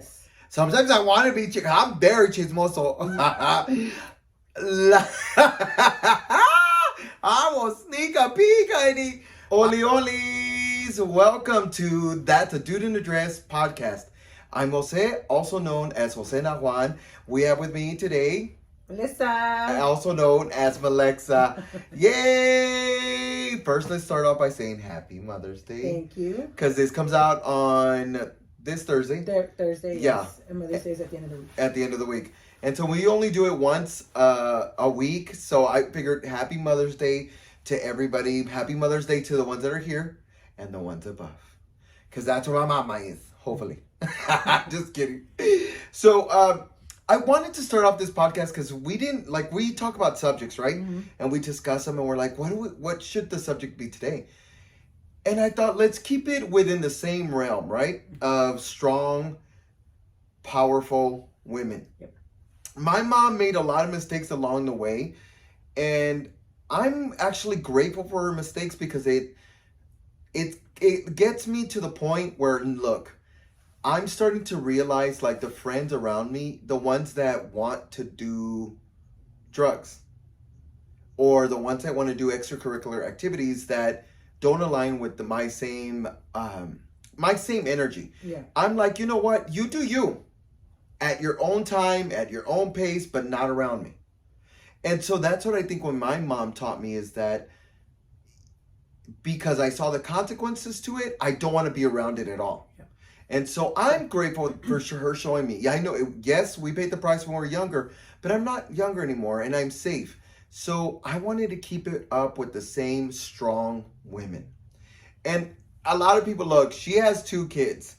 Yes. Sometimes I want to be I'm very chismoso. I'm gonna sneak a peek, Heidi. Oli Olis, welcome to That's a Dude in a Dress podcast. I'm Jose, also known as Jose Nahuan. We have with me today, Melissa. also known as Malexa. Yay! First, let's start off by saying Happy Mother's Day. Thank you. Because this comes out on this Thursday. Thursday, yeah. Yes. And Mother's Day is at the end of the week. At the end of the week. And so we only do it once a week. So I figured Happy Mother's Day to everybody. Happy Mother's Day to the ones that are here and the ones above. Because that's where my mama is, hopefully. Just kidding. So I wanted to start off this podcast because we talk about subjects, right? Mm-hmm. And we discuss them and we're like, what should the subject be today? And I thought, let's keep it within the same realm, right? Of strong, powerful women. Yep. My mom made a lot of mistakes along the way. And I'm actually grateful for her mistakes because it gets me to the point where, look, I'm starting to realize, like, the friends around me, the ones that want to do drugs or the ones that want to do extracurricular activities that don't align with my same energy. Yeah. I'm like, you know what? You do you at your own time, at your own pace, but not around me. And so that's what I think when my mom taught me is that because I saw the consequences to it, I don't want to be around it at all. Yeah. And so I'm grateful for her showing me. Yeah, I know. Yes, we paid the price when we were younger, but I'm not younger anymore and I'm safe. So I wanted to keep it up with the same strong women. And a lot of people, look, she has 2 kids.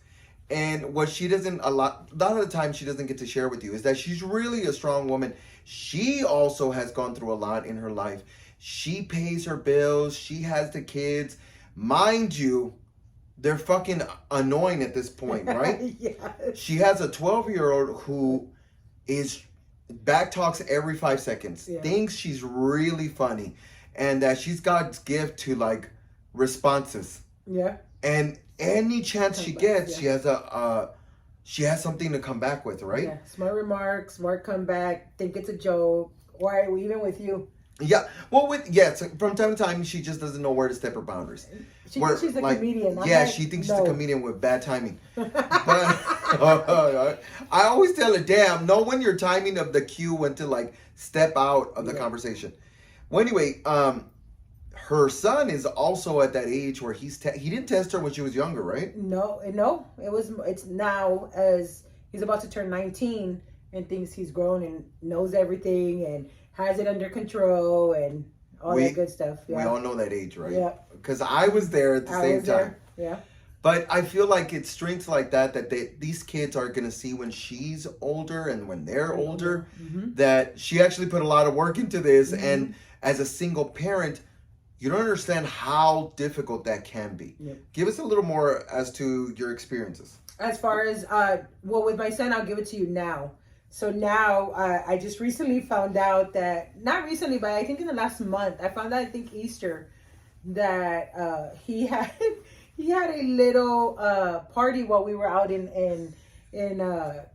And what she doesn't, a lot of the time she doesn't get to share with you is that she's really a strong woman. She also has gone through a lot in her life. She pays her bills. She has the kids. Mind you, they're fucking annoying at this point, right? Yes. She has a 12-year-old who is back talks every 5 seconds. Yeah. Thinks she's really funny. And that she's God's gift to, like, responses. Yeah. And any chance she gets, yeah. she has something to come back with, right? Yeah. Smart remarks, smart comeback, think it's a joke, or even with you. Yeah. Well, so from time to time, she just doesn't know where to step her boundaries. She thinks she's a comedian. She thinks she's a comedian with bad timing. But I always tell her, damn, know when your timing of the cue when to, like, step out of the conversation. Well, anyway, her son is also at that age where he didn't test her when she was younger, right? No. It's now as he's about to turn 19 and thinks he's grown and knows everything and has it under control and all that good stuff. Yeah. We all know that age, right? Yeah. Because I was there at the same time. Yeah. But I feel like it's strengths like that these kids are going to see when she's older and when they're older, mm-hmm. that she actually put a lot of work into this. Mm-hmm. And as a single parent, you don't understand how difficult that can be. Yep. Give us a little more as to your experiences. As far as, with my son, I'll give it to you now. So now, I just recently found out that, not recently, but I think in the last month, I found out, I think Easter, that he had a little party while we were out in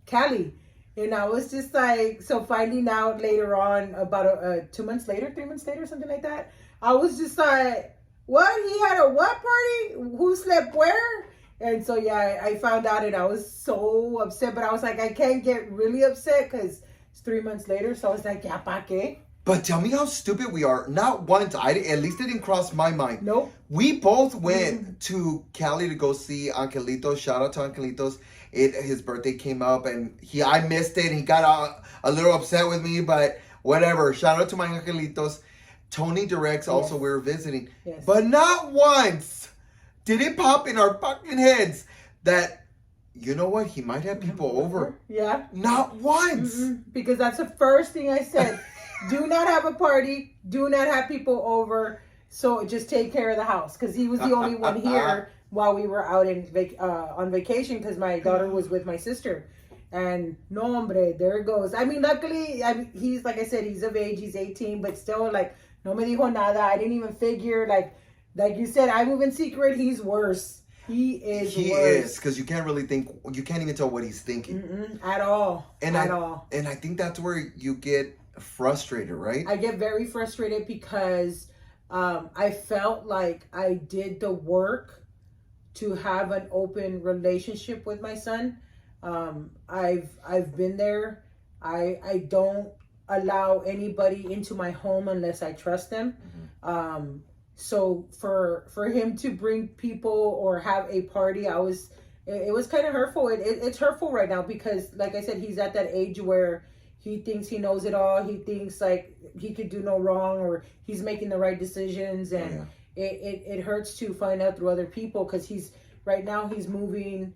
Cali. And I was just like, so finding out later on, about 2 months later, 3 months later, something like that, I was just like, what? He had a what party? Who slept where? And so, yeah, I found out and I was so upset. But I was like, I can't get really upset because it's 3 months later. So I was like, ya pa que? But tell me how stupid we are. Not once, at least it didn't cross my mind. Nope. We both went to Cali to go see Angelitos. Shout out to Angelitos. His birthday came up and I missed it. He got a little upset with me, but whatever. Shout out to my Angelitos. Tony directs also, we were visiting. Yes. But not once did it pop in our fucking heads that, you know what, he might have people over. Yeah. Not once. Mm-mm. Because that's the first thing I said. Do not have a party. Do not have people over. So just take care of the house. Because he was the only one here while we were out on vacation because my daughter was with my sister. And no hombre, there it goes. I mean, luckily, he's, like I said, he's of age. He's 18, but still, like, no me dijo nada. I didn't even figure, like you said, I move in secret. He's worse. He is He worse. is, because you can't even tell what he's thinking. At all. And at all. And I think that's where you get frustrated, right? I get very frustrated because I felt like I did the work to have an open relationship with my son. I've been there. I don't allow anybody into my home unless I trust them. So for him to bring people or have a party, it was kind of hurtful. It's hurtful right now because, like I said, he's at that age where he thinks he knows it all. He thinks like he could do no wrong or he's making the right decisions, and it hurts to find out through other people because he's moving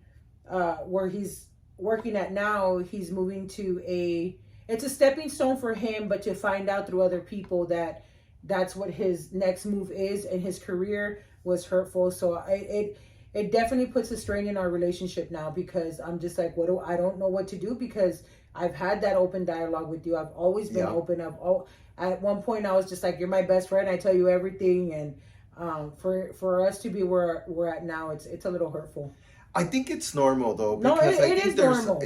where he's working at now. He's moving to it's a stepping stone for him, but to find out through other people that that's what his next move is in his career was hurtful. So it definitely puts a strain in our relationship now because I'm just like, I don't know what to do because I've had that open dialogue with you. I've always been open. At one point I was just like, you're my best friend. I tell you everything. And for us to be where we're at now, it's a little hurtful. I think it's normal though, because I think it is normal.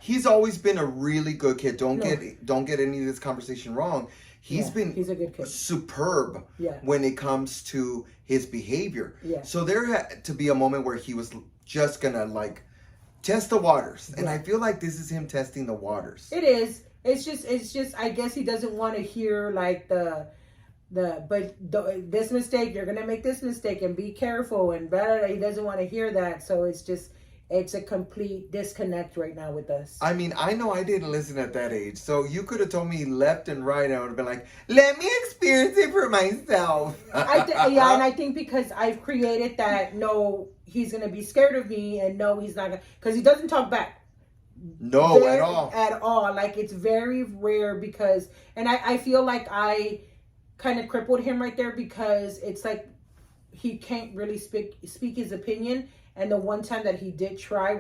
He's always been a really good kid. Don't get any of this conversation wrong. He's a good kid. Superb when it comes to his behavior. So there had to be a moment where he was just gonna like test the waters, and I feel like this is him testing the waters. It is. It's just. I guess he doesn't want to hear like this mistake. You're gonna make this mistake, and be careful. And blah, blah, blah. He doesn't want to hear that. So it's a complete disconnect right now with us. I mean, I know I didn't listen at that age, so you could have told me left and right. I would have been like, let me experience it for myself. And I think because I've created that, no, he's going to be scared of me, and no, he's not going to, because he doesn't talk back. No, at all. At all. Like, it's very rare because, and I feel like I kind of crippled him right there because it's like he can't really speak his opinion. And the one time that he did try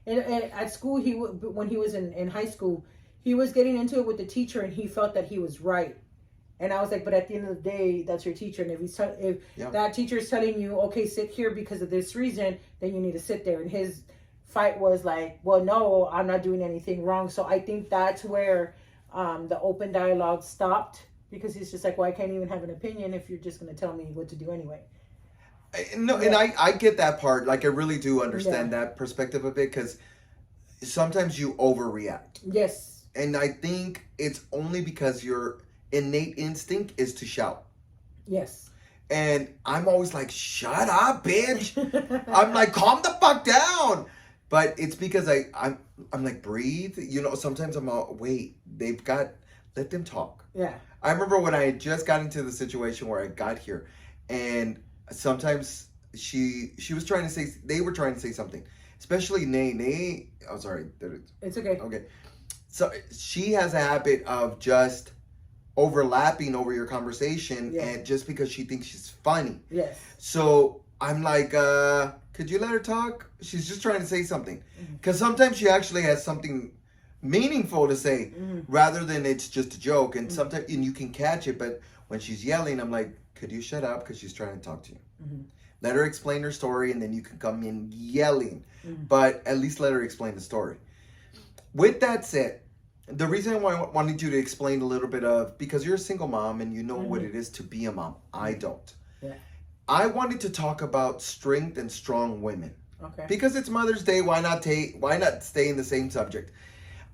at school, when he was in high school, he was getting into it with the teacher and he felt that he was right. And I was like, but at the end of the day, that's your teacher. And if that teacher is telling you, okay, sit here because of this reason, then you need to sit there. And his fight was like, well, no, I'm not doing anything wrong. So I think that's where the open dialogue stopped because he's just like, well, I can't even have an opinion if you're just going to tell me what to do anyway. No, and I get that part. Like, I really do understand that perspective of it because sometimes you overreact. Yes. And I think it's only because your innate instinct is to shout. Yes. And I'm always like, shut up, bitch. I'm like, calm the fuck down. But it's because I'm like, breathe. You know, sometimes I'm all, wait, let them talk. Yeah. I remember when I had just got into the situation where I got here and sometimes they were trying to say something, especially Nay. Oh, sorry. It's okay. Okay. So she has a habit of just overlapping over your conversation and just because she thinks she's funny. Yes. So I'm like, could you let her talk? She's just trying to say something. Because sometimes she actually has something meaningful to say rather than it's just a joke. And sometimes and you can catch it, but when she's yelling, I'm like, could you shut up? Because she's trying to talk to you. Let her explain her story, and then you can come in yelling. But at least let her explain the story. With that said, the reason why I wanted you to explain a little bit of, because you're a single mom and you know what it is to be a mom. I don't. Yeah. I wanted to talk about strength and strong women. Okay. Because it's Mother's Day, why not stay in the same subject?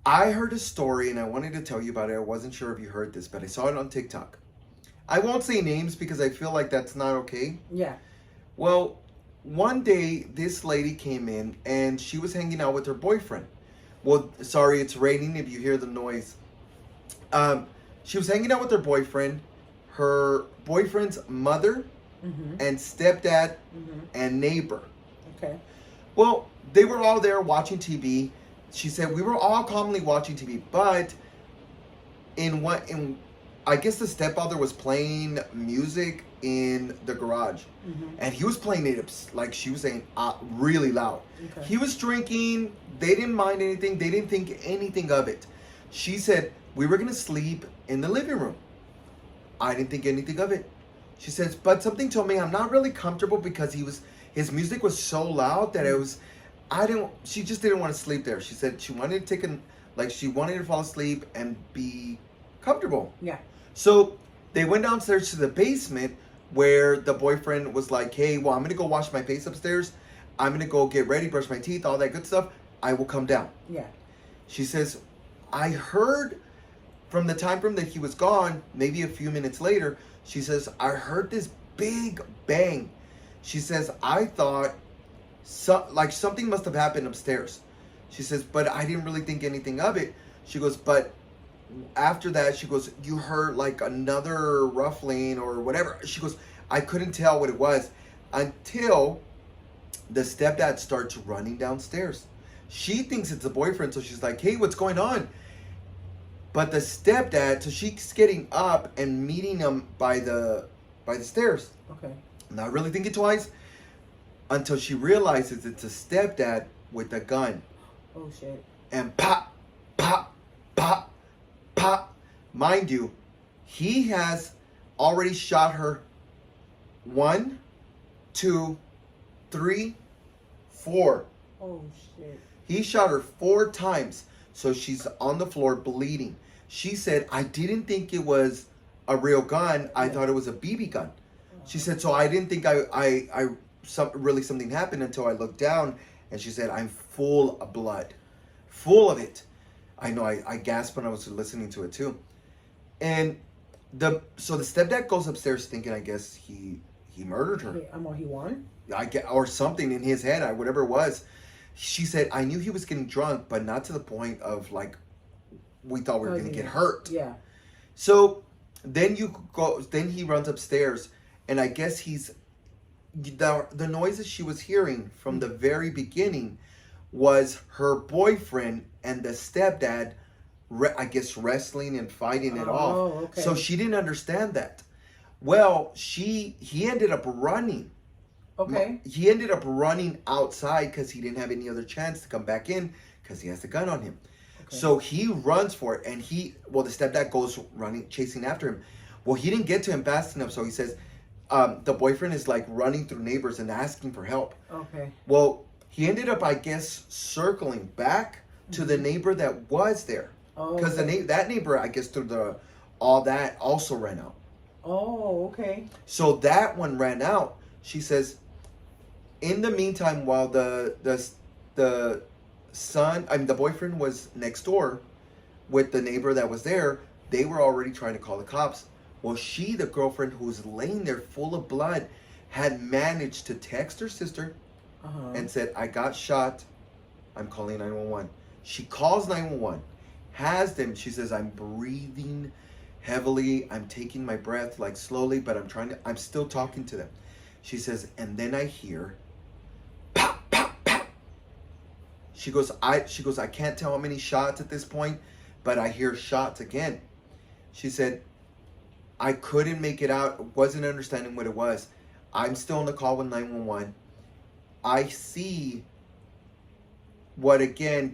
I heard a story, and I wanted to tell you about it. I wasn't sure if you heard this, but I saw it on TikTok. I won't say names because I feel like that's not okay. Yeah. Well, one day this lady came in and she was hanging out with her boyfriend. Well, sorry, it's raining if you hear the noise. She was hanging out with her boyfriend's mother and stepdad and neighbor. Okay. Well, they were all there watching TV. She said we were all calmly watching TV, but I guess the stepfather was playing music in the garage. And he was playing it, like she was saying, really loud. Okay. He was drinking. They didn't mind anything. They didn't think anything of it. She said, we were going to sleep in the living room. I didn't think anything of it. She says, but something told me I'm not really comfortable because his music was so loud that she just didn't want to sleep there. She said she wanted to she wanted to fall asleep and be comfortable. Yeah. So they went downstairs to the basement where the boyfriend was like, hey, well, I'm going to go wash my face upstairs. I'm going to go get ready, brush my teeth, all that good stuff. I will come down. Yeah. She says, I heard from the time frame that he was gone, maybe a few minutes later, she says, I heard this big bang. She says, I thought something must have happened upstairs. She says, but I didn't really think anything of it. She goes, but after that, she goes, you heard like another ruffling or whatever. She goes, I couldn't tell what it was until the stepdad starts running downstairs. She thinks it's the boyfriend, so she's like, hey, what's going on? But the stepdad, so she's getting up and meeting him by the stairs. Okay. Not really thinking twice until she realizes it's a stepdad with a gun. Oh, shit. And pop, pop, pop, pop. Mind you, he has already shot her 1, 2, 3, 4. Oh, shit. He shot her 4 times. So she's on the floor bleeding. She said, I didn't think it was a real gun. I thought it was a BB gun. She said, so I didn't think something happened until I looked down. And she said, I'm full of blood. Full of it. I know, I gasped when I was listening to it too. And so the stepdad goes upstairs thinking, I guess he murdered her. He won? Or something in his head, whatever it was. She said, I knew he was getting drunk, but not to the point of like, we thought we were going to get hurt. Yeah. So then he runs upstairs, and I guess the noises she was hearing from the very beginning was her boyfriend and the stepdad, I guess, wrestling and fighting it off. Okay. So she didn't understand that. Well, he ended up running. Okay. He ended up running outside because he didn't have any other chance to come back in because he has the gun on him. Okay. So he runs for it, and the stepdad goes running, chasing after him. Well, he didn't get to him fast enough, so he says, the boyfriend is like running through neighbors and asking for help. Okay. Well, he ended up, I guess, circling back to the neighbor that was there. Because that neighbor, I guess, through all that also ran out. Oh, okay. So that one ran out. She says, in the meantime, while the boyfriend was next door with the neighbor that was there, they were already trying to call the cops. Well, the girlfriend who was laying there full of blood, had managed to text her sister and said, I got shot. I'm calling 911. She calls 911, has them. She says, I'm breathing heavily. I'm taking my breath like slowly, but I'm still talking to them. She says, and then I hear pop, pop, pop. She goes, I can't tell how many shots at this point, but I hear shots again. She said, I couldn't make it out, wasn't understanding what it was. I'm still on the call with 911. I see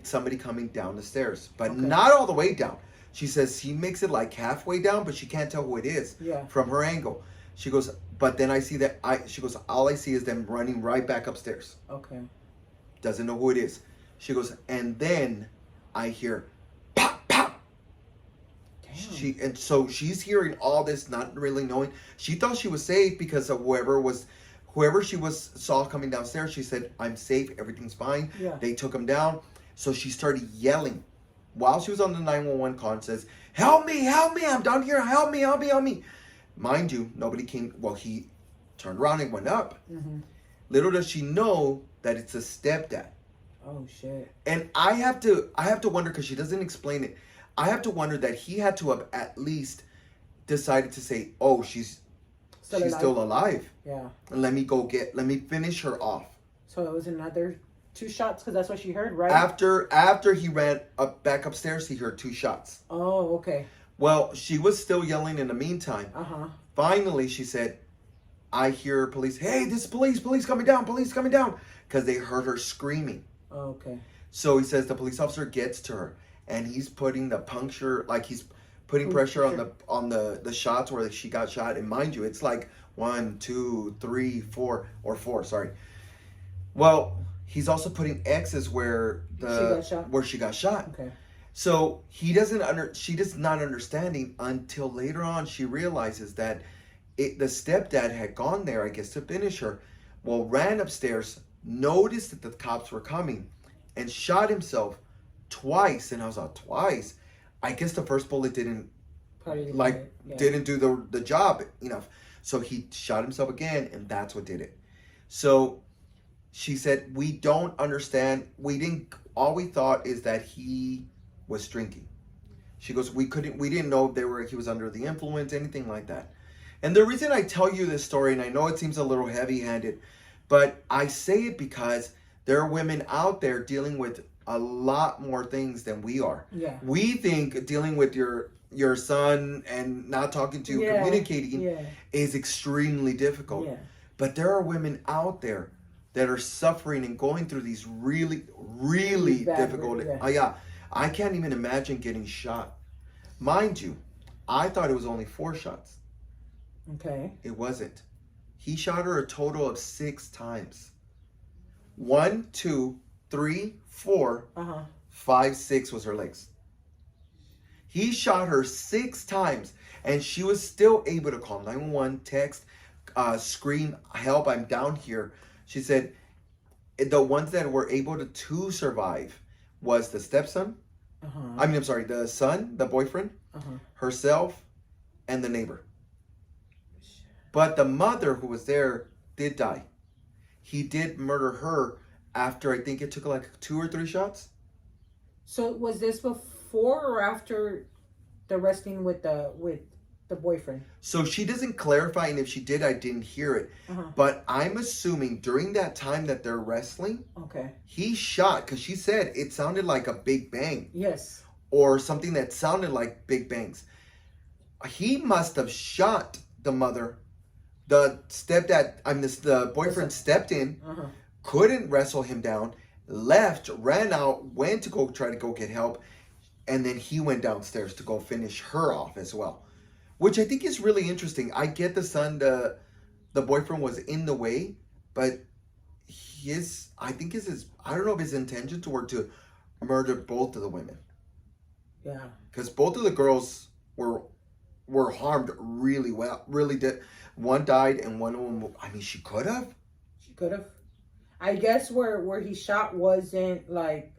somebody coming down the stairs, but not all the way down. She says she makes it like halfway down, but she can't tell who it is from her angle. She goes, but then I see she goes, all I see is them running right back upstairs. Okay. Doesn't know who it is. She goes, and then I hear pop, pop. Damn. And so she's hearing all this, not really knowing. She thought she was safe because of whoever she saw coming downstairs. She said, I'm safe, everything's fine. Yeah. They took him down. So she started yelling while she was on the 911 call and says, help me, I'm down here, help me. Mind you, nobody came. Well, he turned around and went up. Mm-hmm. Little does she know that it's a stepdad. Oh, shit. And I have to wonder, because she doesn't explain it, I have to wonder that he had to have at least decided to say, oh, she's still alive. Yeah. And let me finish her off. So it was another 2 shots, because that's what she heard, right? After he ran back upstairs, he heard 2 shots. Oh, okay. Well, she was still yelling in the meantime. Finally, she said, I hear police. Hey, this police coming down, because they heard her screaming. Oh, okay. So he says the police officer gets to her, and he's putting the puncture, like he's putting pressure on the shots where she got shot. And mind you, it's like 1, 2, 3, 4, or 4. Sorry. Well, he's also putting X's where she got shot. Okay. So she does not understanding until later on she realizes that the stepdad had gone there, I guess, to finish her. Well, ran upstairs, noticed that the cops were coming, and shot himself twice. And I was like, twice? I guess the first bullet didn't didn't do the job enough. So he shot himself again, and that's what did it. So she said, we don't understand. All we thought is that he was drinking. She goes, we didn't know he was under the influence, anything like that. And the reason I tell you this story, and I know it seems a little heavy-handed, but I say it because there are women out there dealing with a lot more things than we are. Yeah. We think dealing with your son and not talking to you, communicating is extremely difficult. Yeah. But there are women out there that are suffering and going through these really, really difficult. I can't even imagine getting shot. Mind you, I thought it was only 4 shots. Okay. It wasn't. He shot her a total of 6 times. 1, 2, 3, 4, 5, 6 was her legs. He shot her 6 times, and she was still able to call 911, text, scream, help, I'm down here. She said the ones that were able to survive was the stepson. The son, the boyfriend, herself, and the neighbor. But the mother who was there did die. He did murder her after, I think it took like 2 or 3 shots. So was this before or after the wrestling with the boyfriend? So she doesn't clarify, and if she did, I didn't hear it. But I'm assuming during that time that they're wrestling, he shot, because she said it sounded like a big bang. Yes. Or something that sounded like big bangs. He must have shot the mother. The the boyfriend stepped in, couldn't wrestle him down, left, ran out, went to go try to go get help, and then he went downstairs to go finish her off as well. Which I think is really interesting. I get the boyfriend was in the way, but I don't know if his intentions were to murder both of the women. Yeah. Because both of the girls were harmed really well, really did. One died and one of them, I mean, she could have. I guess where he shot wasn't like,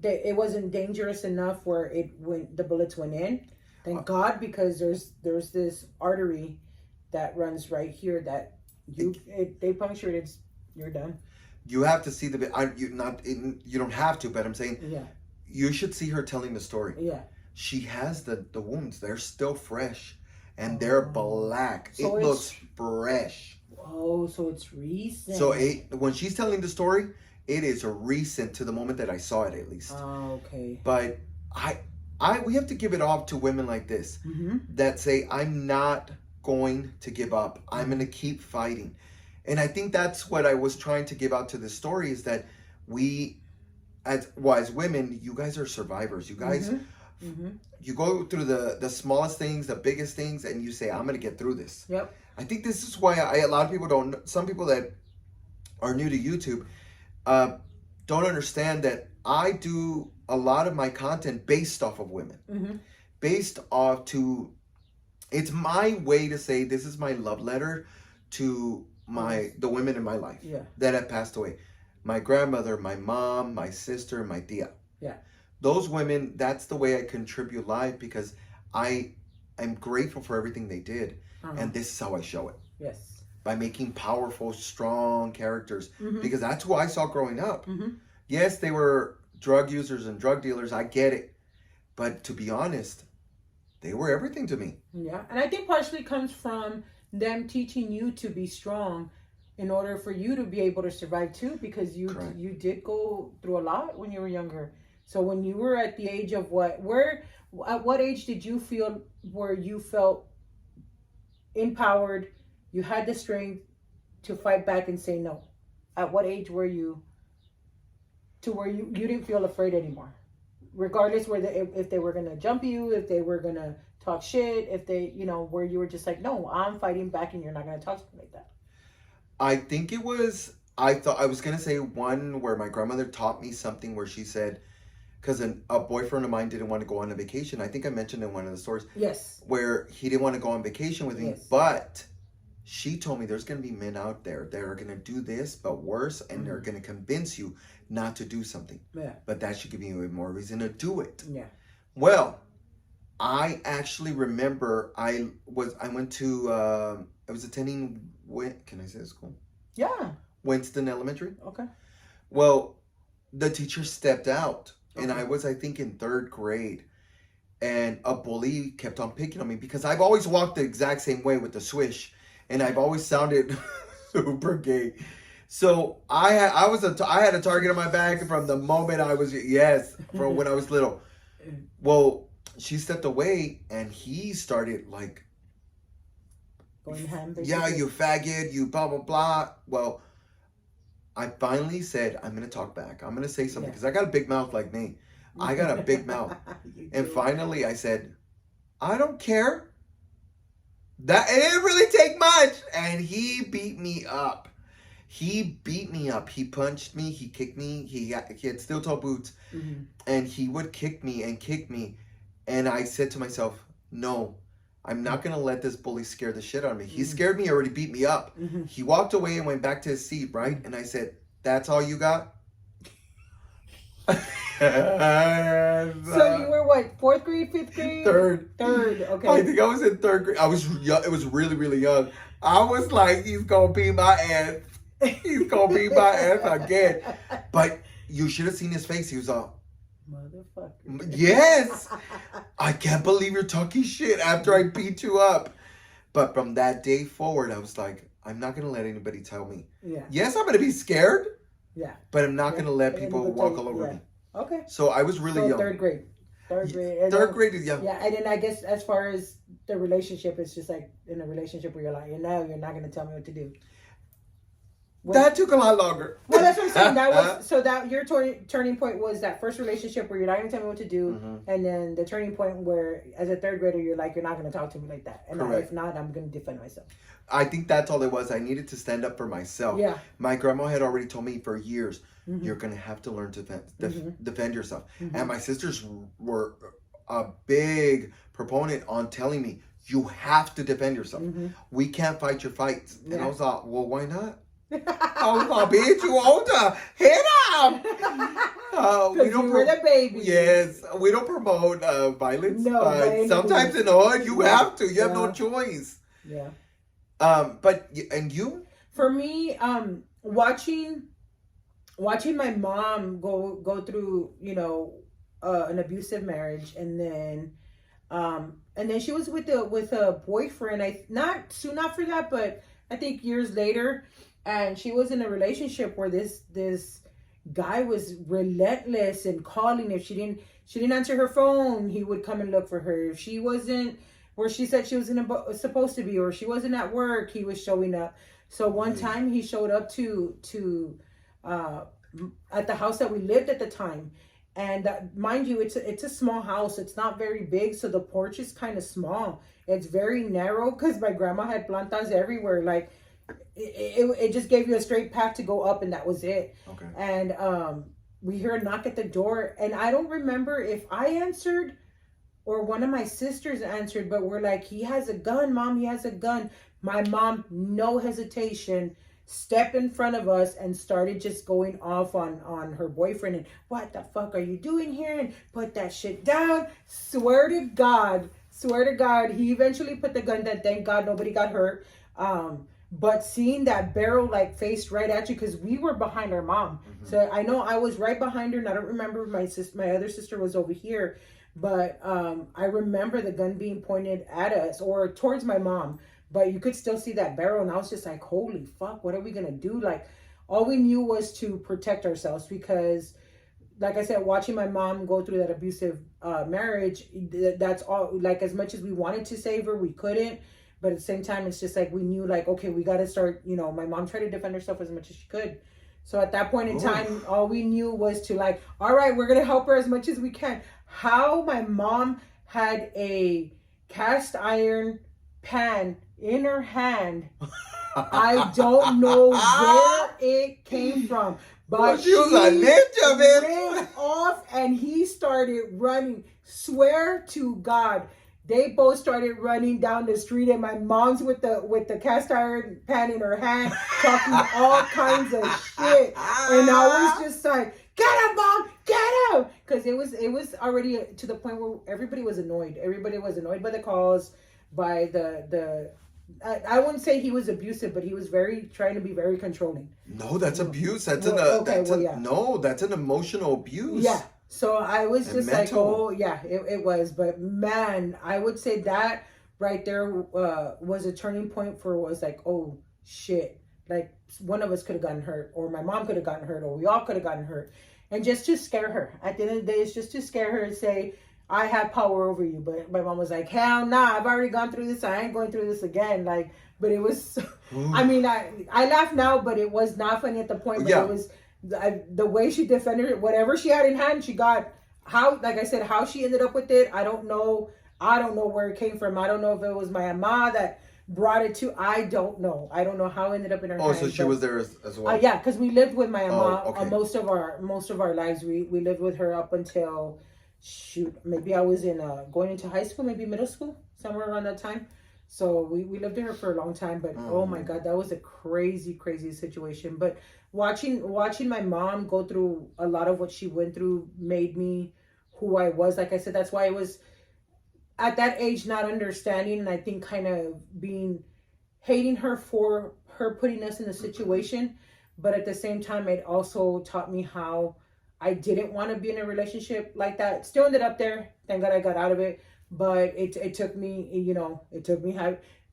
it wasn't dangerous enough where the bullets went in. Thank God, because there's this artery that runs right here that they punctured it, you're done. You have to see you don't have to, but I'm saying you should see her telling the story. Yeah. She has the wounds. They're still fresh. And they're black. So it looks fresh. Oh, so it's recent. So when she's telling the story, it is recent to the moment that I saw it, at least. Oh, okay. But we have to give it off to women like this that say, I'm not going to give up. I'm going to keep fighting. And I think that's what I was trying to give out to this story, is that we, as women, you guys are survivors. You guys... You go through the smallest things, the biggest things, and you say, I'm going to get through this. Yep. I think this is why a lot of people some people that are new to YouTube don't understand that I do a lot of my content based off of women. Based off it's my way to say, this is my love letter to the women in my life that have passed away. My grandmother, my mom, my sister, my tia. Yeah. Those women, that's the way I contribute live, because I am grateful for everything they did. And this is how I show it. Yes. By making powerful, strong characters. Because that's who I saw growing up. Yes, they were drug users and drug dealers. I get it. But to be honest, they were everything to me. Yeah. And I think partially comes from them teaching you to be strong in order for you to be able to survive too. Because you did go through a lot when you were younger. So when you were at the age of at what age did you feel where you felt empowered, you had the strength to fight back and say no? At what age were you to where you didn't feel afraid anymore? Regardless if they were going to jump you, if they were going to talk shit, if they, where you were just like, no, I'm fighting back and you're not going to talk to me like that. I think it was I thought I was gonna say one where my grandmother taught me something where she said, because a boyfriend of mine didn't want to go on a vacation. I think I mentioned in one of the stories. Yes. Where he didn't want to go on vacation with me, Yes. but she told me there's gonna be men out there that are gonna do this but worse, and they're gonna convince you not to do something. Yeah. But that should give you a more reason to do it. Yeah. Well, I actually remember I went to I was attending can I say the school? Yeah. Winston Elementary. Okay. Well, the teacher stepped out, and Okay. I was, I think, in third grade, and a bully kept on picking on me because I've always walked the exact same way with the swish, and I've always sounded super gay. So I had a target on my back from the moment I was from when I was little. Well, she stepped away, and he started like, Going ham, basically. yeah, you faggot, you blah blah blah. Well, I finally said, I'm gonna talk back. I'm gonna say something because I got a big mouth like me. I got a big mouth. And finally I said, I don't care. That it didn't really take much. And he beat me up. He beat me up. He punched me. He kicked me. He had steel toe boots. Mm-hmm. And he would kick me and kick me. And I said to myself, no, I'm not going to let this bully scare the shit out of me. He scared me. He already beat me up. Mm-hmm. He walked away and went back to his seat, right? And I said, that's all you got? So you were what, 4th grade, 5th grade? Third. Okay. I think I was in 3rd grade. I was young. It was really, really young. I was like, he's gonna beat my ass. He's gonna beat my ass again. But you should have seen his face. He was all, motherfucker. yes. I can't believe you're talking shit after I beat you up. But from that day forward, I was like, I'm not gonna let anybody tell me. Yeah. Yes, I'm gonna be scared. Yeah. But I'm not gonna let people walk all over me. Okay. So I was really young. 3rd grade. 3rd grade. And Third grade is young. Yeah, and then I guess as far as the relationship, it's just like in a relationship where you're like, you're not going to tell me what to do. That took a lot longer. Well, that's what I'm saying. That was so that your turning point was that first relationship where you're not going to tell me what to do, and then the turning point where, as a 3rd grader, you're like, you're not going to talk to me like that, and if not, I'm going to defend myself. I think that's all it was. I needed to stand up for myself. Yeah. My grandma had already told me for years, you're going to have to learn to defend yourself. And my sisters were a big proponent on telling me, you have to defend yourself. We can't fight your fights. And I was like, well, why not? I was like, bitch, you older. Hit him. We don't the baby. Yes. We don't promote violence. No, but sometimes in the hood, you have to. You have no choice. Yeah. But, and you? For me, watching my mom go through, an abusive marriage, and then she was with a boyfriend. Not soon after that, but I think years later, and she was in a relationship where this guy was relentless and calling. If she didn't answer her phone, he would come and look for her. If she wasn't where she said she was supposed to be, or she wasn't at work, he was showing up. So one time he showed up to at the house that we lived at the time, and mind you, it's a small house. It's not very big, so the porch is kind of small. It's very narrow because my grandma had plantas everywhere. Like it just gave you a straight path to go up, and that was it. Okay. And we heard a knock at the door, and I don't remember if I answered or one of my sisters answered, but we're like, he has a gun, Mom, he has a gun. My mom, no hesitation, stepped in front of us and started just going off on her boyfriend. And what the fuck are you doing here? And put that shit down. Swear to God, he eventually put the gun down. Thank God nobody got hurt. But seeing that barrel like faced right at you, because we were behind our mom. So I know I was right behind her, and I don't remember if my other sister was over here. But I remember the gun being pointed at us or towards my mom. But you could still see that barrel, and I was just like, holy fuck, what are we going to do? Like, all we knew was to protect ourselves because, like I said, watching my mom go through that abusive marriage, that's all, like, as much as we wanted to save her, we couldn't. But at the same time, it's just like we knew, like, okay, we got to start, my mom tried to defend herself as much as she could. So at that point in time, all we knew was to like, all right, we're going to help her as much as we can. How my mom had a cast iron pan in her hand I don't know where it came from. But well, she was a ninja, man. ran off and he started running. Swear to God. They both started running down the street, and my mom's with the cast iron pan in her hand, talking all kinds of shit. And I was just like, "Get him, mom! Get him!" Because it was already to the point where everybody was annoyed. Everybody was annoyed by the calls, by the. I wouldn't say he was abusive, but he was trying to be very controlling. No, that's abuse. That's that's an emotional abuse. Yeah. So I was just like, mental. oh yeah, it was. But man, I would say that right there was a turning point for was like, oh shit, like one of us could have gotten hurt, or my mom could have gotten hurt, or we all could have gotten hurt, and just to scare her. At the end of the day, it's just to scare her and say, I have power over you. But my mom was like, hell nah, I've already gone through this. I ain't going through this again. Like, but it was, I mean, I laugh now, but it was not funny at the point. But it was the way she defended it, whatever she had in hand, she got. How, like I said, how she ended up with it, I don't know. I don't know where it came from. I don't know if it was my ama that brought it to. I don't know. I don't know how it ended up in her hand. Oh, so she was there as well. Yeah, because we lived with my ama most of our lives. We lived with her up until. Shoot, maybe I was going into high school, maybe middle school, somewhere around that time. So we lived with her for a long time, but oh my God, that was a crazy situation. But watching my mom go through a lot of what she went through made me who I was. Like I said, that's why I was at that age not understanding, and I think kind of hating her for her putting us in the situation. But at the same time, it also taught me how I didn't want to be in a relationship like that. Still ended up there. Thank God I got out of it. But it took me,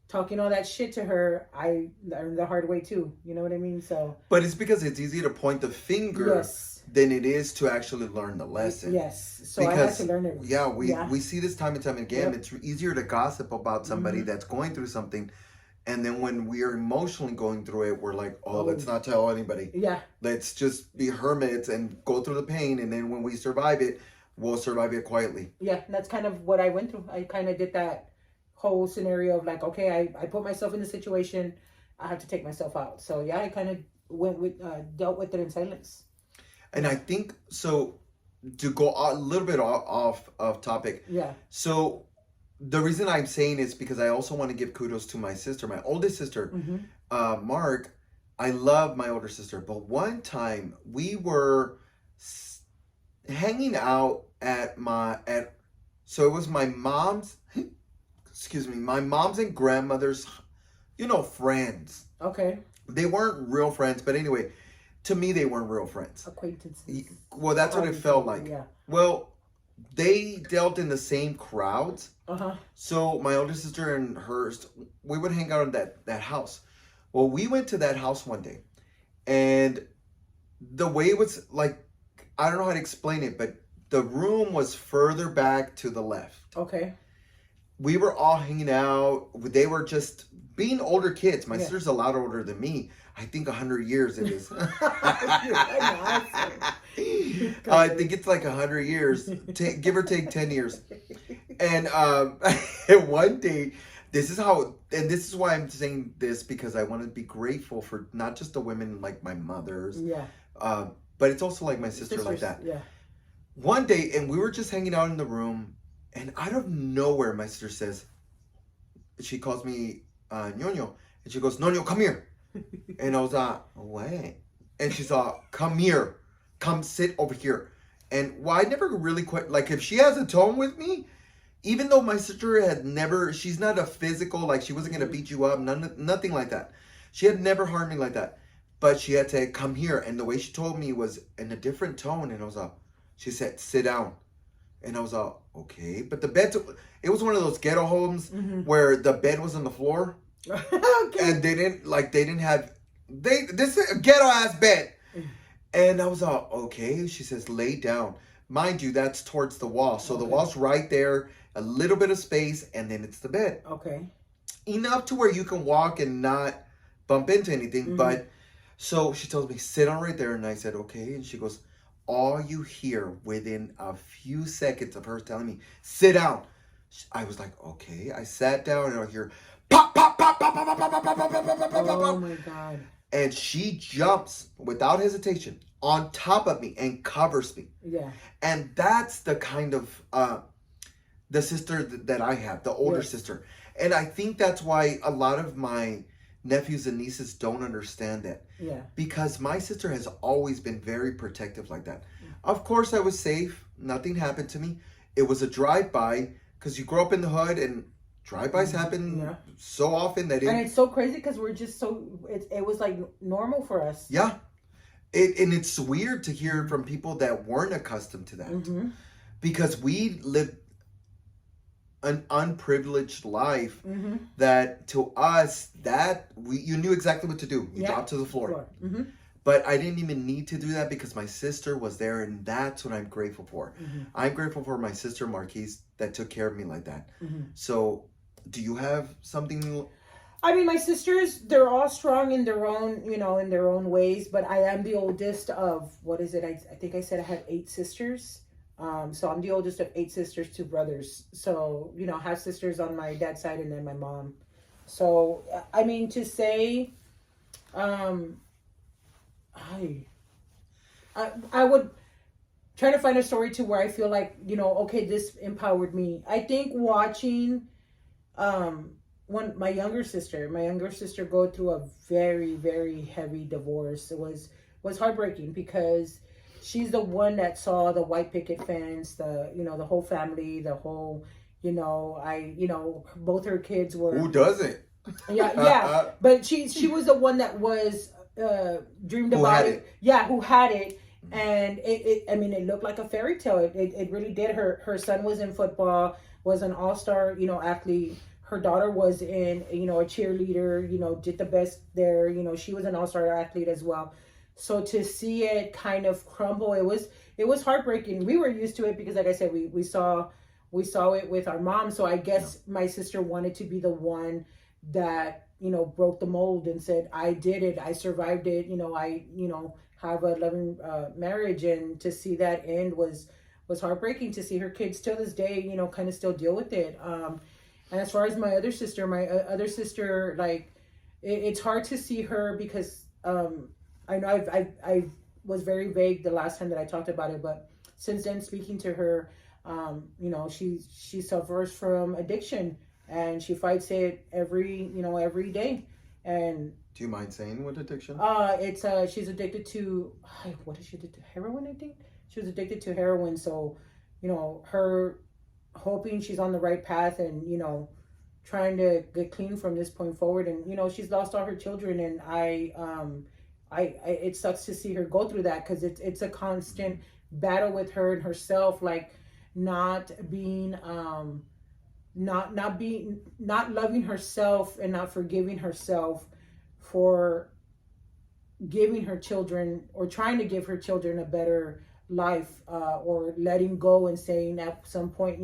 talking all that shit to her. I learned the hard way too. You know what I mean? So. But it's because it's easier to point the finger than it is to actually learn the lesson. Yes. So because, I had to learn it. Yeah, we see this time and time again. Yep. It's easier to gossip about somebody that's going through something. And then when we are emotionally going through it, we're like, oh, let's not tell anybody. Yeah. Let's just be hermits and go through the pain. And then when we survive it, we'll survive it quietly. Yeah, that's kind of what I went through. I kind of did that whole scenario of like, okay, I put myself in the situation. I have to take myself out. So yeah, I kind of dealt with it in silence. And I think, so to go a little bit off of topic. Yeah. So the reason I'm saying is because I also want to give kudos to my sister, my oldest sister, Mark. I love my older sister, but one time we were hanging out so it was my mom's, my mom's and grandmother's, friends. Okay. They weren't real friends, but anyway, to me they weren't real friends. Acquaintances. Well, that's what it felt like. Yeah. Well, they dealt in the same crowds. Uh-huh. So my older sister and hers, we would hang out in that house. Well, we went to that house one day, and the way it was like, I don't know how to explain it, but the room was further back to the left. Okay. We were all hanging out. They were just being older kids. My sister's a lot older than me. I think 100 years it is. I think it's like 100 years, give or take 10 years. And one day, this is why I'm saying this, because I want to be grateful for not just the women like my mothers, but it's also like my sisters like that. Yeah. One day, and we were just hanging out in the room, and out of nowhere, my sister says, she calls me Ñoño, and she goes, Ñoño, come here. And I was like, what? And she's like, come here. Come sit over here. And I never really quite, like, if she has a tone with me, even though my sister she's not a physical, like, she wasn't going to beat you up, nothing like that. She had never harmed me like that. But she had to come here. And the way she told me was in a different tone. And I was like, she said, sit down. And I was like, okay. But the bed, it was one of those ghetto homes where the bed was on the floor. Okay. And they didn't have this is a ghetto ass bed. And I was like, okay. She says, lay down. Mind you, that's towards the wall. So the wall's right there, a little bit of space, and then it's the bed. Okay. Enough to where you can walk and not bump into anything. But so she tells me, sit down right there. And I said, okay. And she goes, all you hear within a few seconds of her telling me, sit down. I was like, okay. I sat down and I hear, pop, pop, pop. pop, pop, pop, pop, pop, pop, pop, pop, pop, pop, pop, Oh pop. my God. And she jumps without hesitation on top of me and covers me. Yeah. And that's the kind of the sister that I have, the older sister. And I think that's why a lot of my nephews and nieces don't understand that. Yeah. Because my sister has always been very protective like that. Of course, I was safe. Nothing happened to me. It was a drive-by, because you grow up in the hood and drive-bys happen so often that and it's so crazy because we're just so, it was like normal for us. Yeah. And it's weird to hear from people that weren't accustomed to that. Mm-hmm. Because we lived an unprivileged life that to us, you knew exactly what to do. You dropped to the floor. Mm-hmm. But I didn't even need to do that because my sister was there, and that's what I'm grateful for. Mm-hmm. I'm grateful for my sister Marquise that took care of me like that. Mm-hmm. So, do you have something? I mean, my sisters, they're all strong in their own, in their own ways, but I am the oldest of, what is it? I think I said I have 8 sisters. So I'm the oldest of 8 sisters, 2 brothers. So, I have sisters on my dad's side and then my mom. So, I mean, to say, I would try to find a story to where I feel like, okay, this empowered me. I think watching, when my younger sister go through a very, very heavy divorce. It was heartbreaking because she's the one that saw the white picket fence, the whole family, the whole, both her kids were. Who doesn't? Yeah. But she was the one that was dreamed about it. Yeah, who had it. And it looked like a fairy tale. It really did. Her son was in football, was an all-star, athlete. Her daughter was in, a cheerleader, did the best there. She was an all-star athlete as well. So to see it kind of crumble, it was heartbreaking. We were used to it because, like I said, we saw it with our mom. So I guess my sister wanted to be the one that, broke the mold and said, I did it. I survived it. I have a loving marriage. And to see that end was heartbreaking. To see her kids till this day, kind of still deal with it. And as far as my other sister, like, it's hard to see her because I know I was very vague the last time that I talked about it, but since then, speaking to her, she suffers from addiction and she fights it every day. And do you mind saying what addiction? It's she's addicted to, what is she addicted to? Heroin, I think. She was addicted to heroin, so her hoping she's on the right path and trying to get clean from this point forward. And she's lost all her children, and it sucks to see her go through that because it's a constant battle with her and herself, like not loving herself and not forgiving herself for giving her children or trying to give her children a better life, or letting go and saying at some point,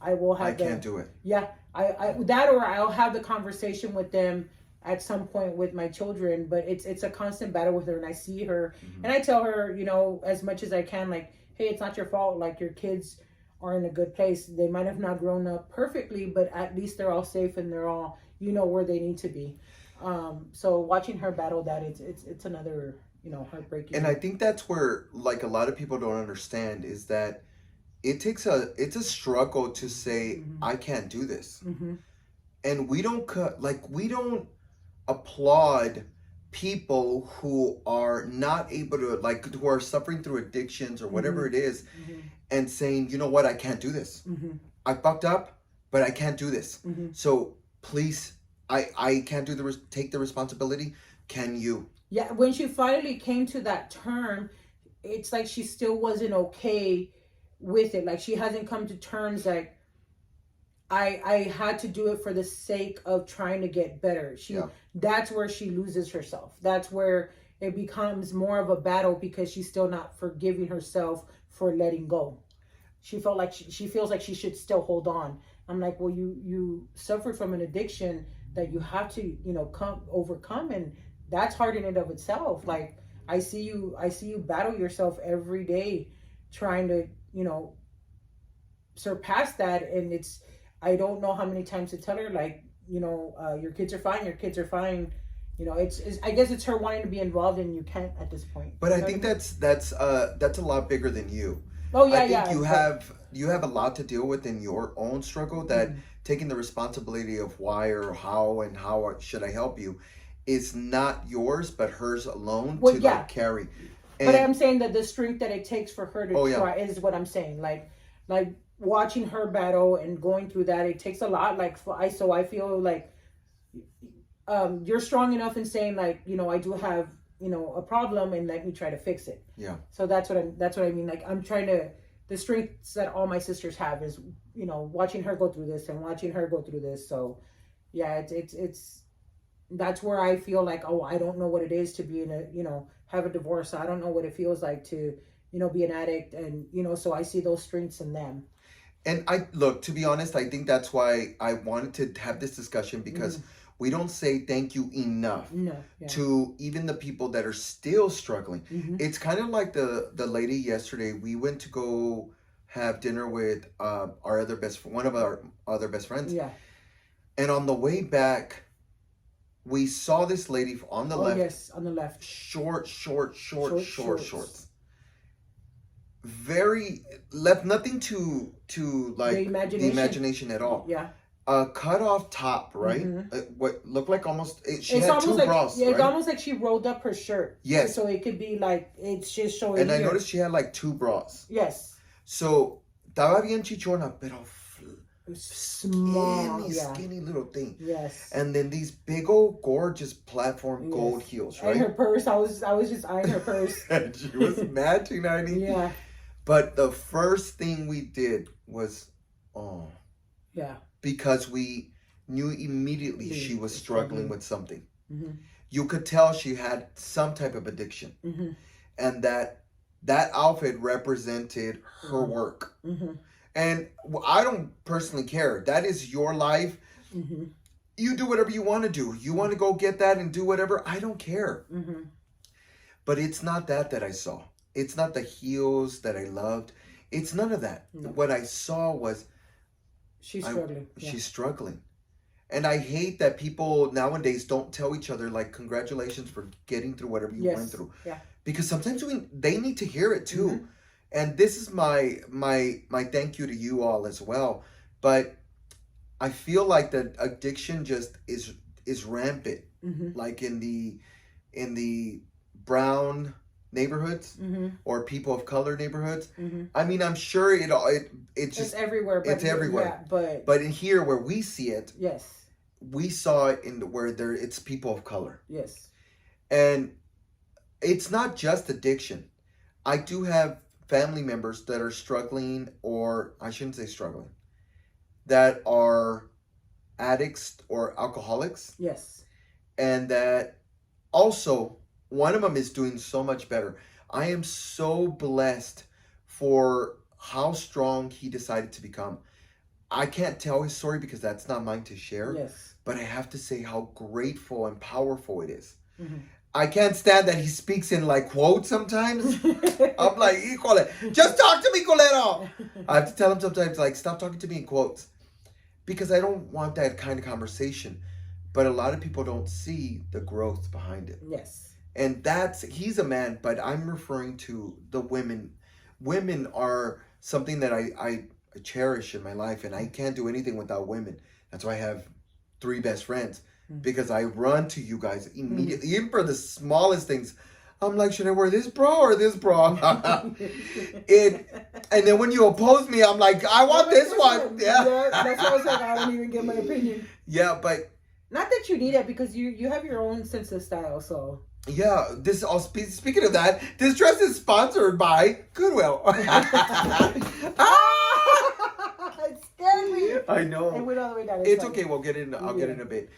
I will have. I can't do it. Yeah, I that, or I'll have the conversation with them at some point with my children. But it's a constant battle with her, and I see her, and I tell her, as much as I can, like, hey, it's not your fault. Like, your kids are in a good place. They might have not grown up perfectly, but at least they're all safe and they're all, where they need to be. So watching her battle that, it's another, heartbreaking. And I think that's where, like, a lot of people don't understand is that it's a struggle to say, I can't do this. And we don't applaud people who are not able to, like, who are suffering through addictions or whatever it is, and saying, you know what, I can't do this. I fucked up, but I can't do this. So please, I can't take the responsibility. Can you? Yeah, when she finally came to that term, it's like she still wasn't okay with it. Like, she hasn't come to terms like, I had to do it for the sake of trying to get better. That's where she loses herself. That's where it becomes more of a battle because she's still not forgiving herself for letting go. She felt like she feels like she should still hold on. I'm like, well, you suffer from an addiction that you have to, overcome, and that's hard in and of itself. Like, I see you battle yourself every day trying to, surpass that. And I don't know how many times to tell her, like, your kids are fine. Your kids are fine. It's I guess it's her wanting to be involved, and you can't at this point. But I think that's a lot bigger than you. Oh yeah, I think yeah. you have a lot to deal with in your own struggle that taking the responsibility of why or how and how should I help you is not yours but hers alone to like carry. But I'm saying that the strength that it takes for her to try is what I'm saying. Like watching her battle and going through that, it takes a lot. So I feel like you're strong enough in saying like, I do have, a problem and let me try to fix it. Yeah. So that's what I mean. Like I'm trying to, the strengths that all my sisters have is, watching her go through this and watching her go through this. So yeah, it's that's where I feel like, oh, I don't know what it is to be in a, have a divorce. I don't know what it feels like to, be an addict. And, so I see those strengths in them. And to be honest, I think that's why I wanted to have this discussion because we don't say thank you enough to even the people that are still struggling. It's kind of like the lady yesterday. We went to go have dinner with one of our other best friends. Yeah. And on the way back, we saw this lady on the left. Yes, on the left. Shorts. Very left nothing to like the imagination at all. Yeah. A cut off top, right? What looked like almost she it's had two like, bras. Yeah, right? it's almost like she rolled up her shirt. Yes. So it could be like it's just showing. And here. I noticed she had like two bras. Yes. So estaba bien chichona, pero small, skinny little thing. Yes. And then these big old gorgeous platform gold heels, right? And her purse, I was just eyeing her purse. And she was matching, Yeah. But the first thing we did was, yeah, because we knew immediately she was struggling with something. You could tell she had some type of addiction, and that outfit represented her work. And I don't personally care. That is your life. You do whatever you want to do. You want to go get that and do whatever. I don't care. But it's not that I saw. It's not the heels that I loved. It's none of that. No. What I saw was she's struggling. She's struggling. And I hate that people nowadays don't tell each other like congratulations for getting through whatever you went through. Yeah. Because sometimes they need to hear it too. And this is my thank you to you all as well. But I feel like the addiction just is rampant. Like in the brown neighborhoods or people of color neighborhoods. I mean, I'm sure it's everywhere. But it's everywhere. Yeah, but in here where we see it, yes, we saw it where it's people of color. Yes, and it's not just addiction. I do have family members that are struggling, or I shouldn't say struggling, that are addicts or alcoholics. Yes, and that also. One of them is doing so much better. I am so blessed for how strong he decided to become. I can't tell his story because that's not mine to share. Yes. But I have to say how grateful and powerful it is. I can't stand that he speaks in like quotes sometimes. I'm like, híjole, just talk to me, culero. I have to tell him sometimes, like, stop talking to me in quotes. Because I don't want that kind of conversation. But a lot of people don't see the growth behind it. Yes. And he's a man, but I'm referring to the women. Women are something that I cherish in my life, and I can't do anything without women. That's why I have 3 best friends, because I run to you guys immediately, even for the smallest things. I'm like, should I wear this bra or this bra? And then when you oppose me, I'm like, I want this one. Yeah, that's why I was like, I don't even get my opinion. Yeah, but not that you need it, because you have your own sense of style, so. Yeah, speaking of that, this dress is sponsored by Goodwill. It scared me. I know. It went all the way down. It's okay. We'll get in. I'll get in a bit.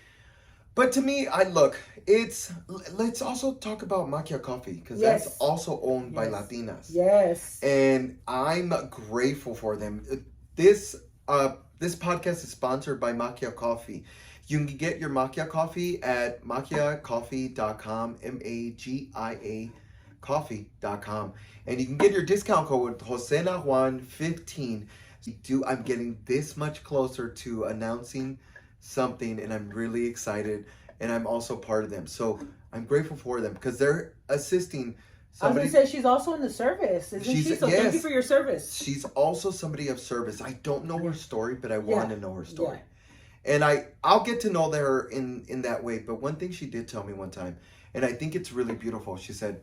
But to me, let's also talk about Macchia Coffee, because that's also owned by Latinas. Yes. And I'm grateful for them. This podcast is sponsored by Macchia Coffee. You can get your Macchia Coffee at macchiacoffee.com, MAGIA coffee.com. And you can get your discount code with Josena Juan 15. I'm getting this much closer to announcing something, and I'm really excited, and I'm also part of them. So I'm grateful for them because they're assisting somebody. I was gonna say she's also in the service, isn't she? So thank you for your service. She's also somebody of service. I don't know her story, but I want to know her story. Yeah. And I'll get to know her in that way. But one thing she did tell me one time, and I think it's really beautiful. She said,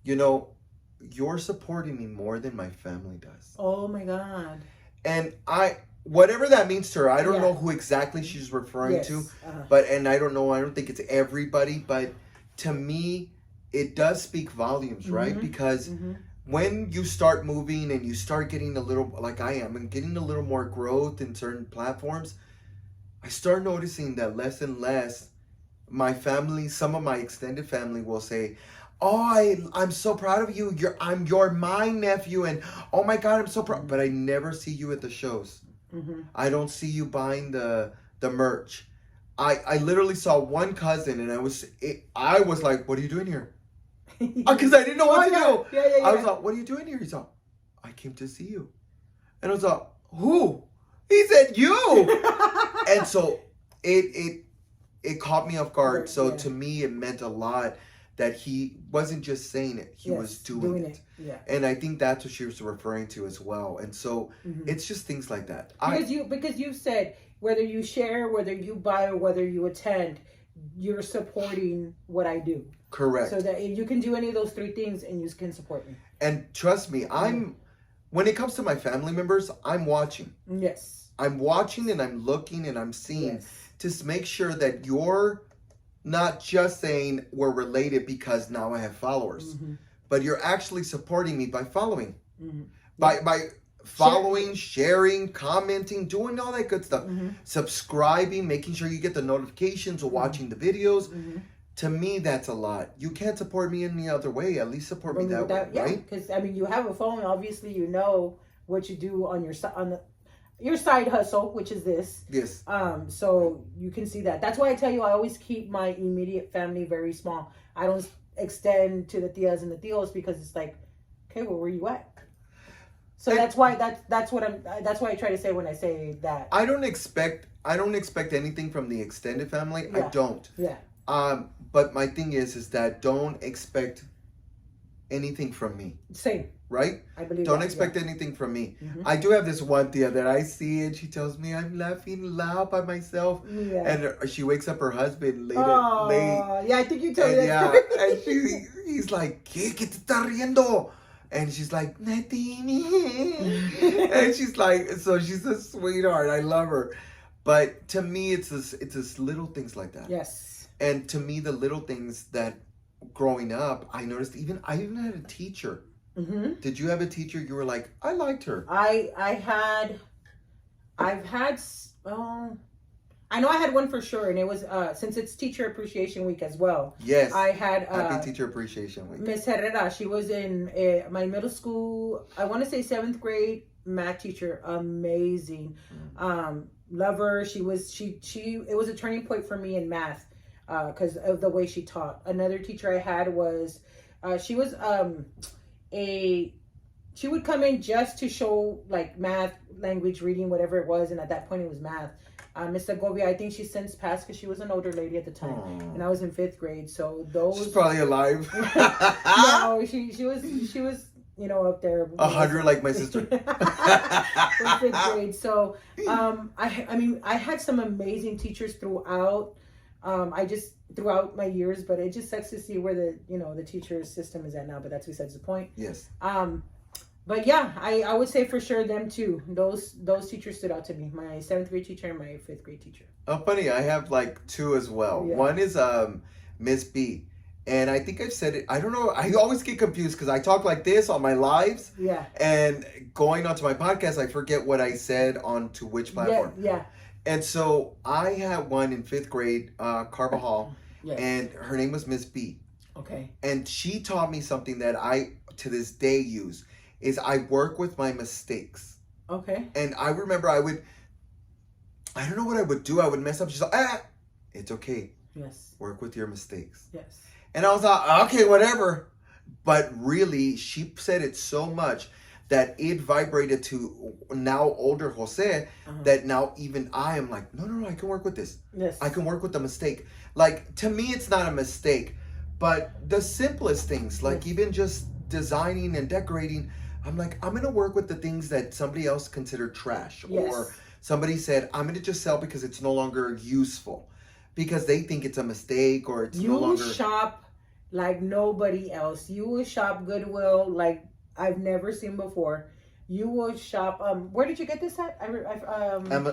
you know, you're supporting me more than my family does. Oh my God. And whatever that means to her, I don't know who exactly she's referring to, but I don't think it's everybody, but to me, it does speak volumes, right? Because when you start moving and you start getting a little, like I am, and getting a little more growth in certain platforms, I start noticing that less and less my family, some of my extended family will say, oh, I'm so proud of you. You're my nephew, and oh my God, I'm so proud. But I never see you at the shows. I don't see you buying the merch. I literally saw one cousin, and I was like, what are you doing here? Because I didn't know what to do. Yeah. I was like, what are you doing here? He's like, I came to see you. And I was like, who? He said, you. And so it caught me off guard. So to me, it meant a lot that he wasn't just saying it, he was doing it. Yeah. And I think that's what she was referring to as well. And so it's just things like that. Because you said whether you share, whether you buy, or whether you attend, you're supporting what I do. Correct. So that you can do any of those three things and you can support me. And trust me, when it comes to my family members, I'm watching. Yes. I'm watching and I'm looking and I'm seeing to make sure that you're not just saying we're related because now I have followers, but you're actually supporting me by following, by following, sharing, commenting, doing all that good stuff, subscribing, making sure you get the notifications or watching the videos. To me, that's a lot. You can't support me any other way. At least support me that way, right? Because I mean, you have a phone. Obviously, you know what you do on your side hustle, which is this. Yes. So you can see that. That's why I tell you, I always keep my immediate family very small. I don't extend to the tias and the tios because it's like, okay, well, where you at? So that's why that's why I try to say when I say that. I don't expect anything from the extended family. Yeah. I don't. Yeah. But my thing is that don't expect anything from me. Same. Right? I believe Don't expect anything from me. I do have this one tia that I see and she tells me I'm laughing loud by myself. Yeah. And she wakes up her husband late. Yeah, I think you told me that. Yeah, and he's like, ¿Qué te está riendo? And she's like, and she's like, so she's a sweetheart. I love her. But to me, it's this little things like that. Yes. And to me, the little things that growing up, I noticed I even had a teacher. Did you have a teacher you were like, I liked her? I know I had one for sure, and it was since it's Teacher Appreciation Week as well. Yes. I had Happy Teacher Appreciation Week. Miss Herrera. She was in my middle school. I want to say 7th grade math teacher. Amazing. Love her. She it was a turning point for me in math because of the way she taught. Another teacher I had was she would come in just to show like math, language, reading, whatever it was, and at that point it was math. Miss Segovia, I think she since passed because she was an older lady at the time, and I was in 5th grade. So she's probably alive. No, she was up there 100 like my sister. In 5th grade. So I had some amazing teachers throughout. Throughout my years, but it just sucks to see where the teacher system is at now, but that's besides the point. Yes. But yeah, I would say for sure them two. Those teachers stood out to me. My 7th grade teacher and my 5th grade teacher. Oh, funny. I have like two as well. Yeah. One is Miss B. And I think I've said it. I don't know. I always get confused because I talk like this on my lives. Yeah. And going onto my podcast, I forget what I said onto which platform. Yeah. And so I had one in 5th grade, Carvajal, and her name was Miss B. Okay. And she taught me something that I, to this day, use, is I work with my mistakes. Okay. And I remember I don't know what I would do. I would mess up. She's like, it's okay. Yes. Work with your mistakes. Yes. And I was like, okay, whatever. But really, she said it so much that it vibrated to now older Jose, that now even I am like, no, I can work with this. Yes. I can work with the mistake. Like, to me, it's not a mistake, but the simplest things, like even just designing and decorating, I'm like, I'm going to work with the things that somebody else considered trash, or somebody said, I'm going to just sell because it's no longer useful, because they think it's a mistake, or it's no longer. You shop like nobody else. You will shop Goodwill like I've never seen before. You will shop. Where did you get this at?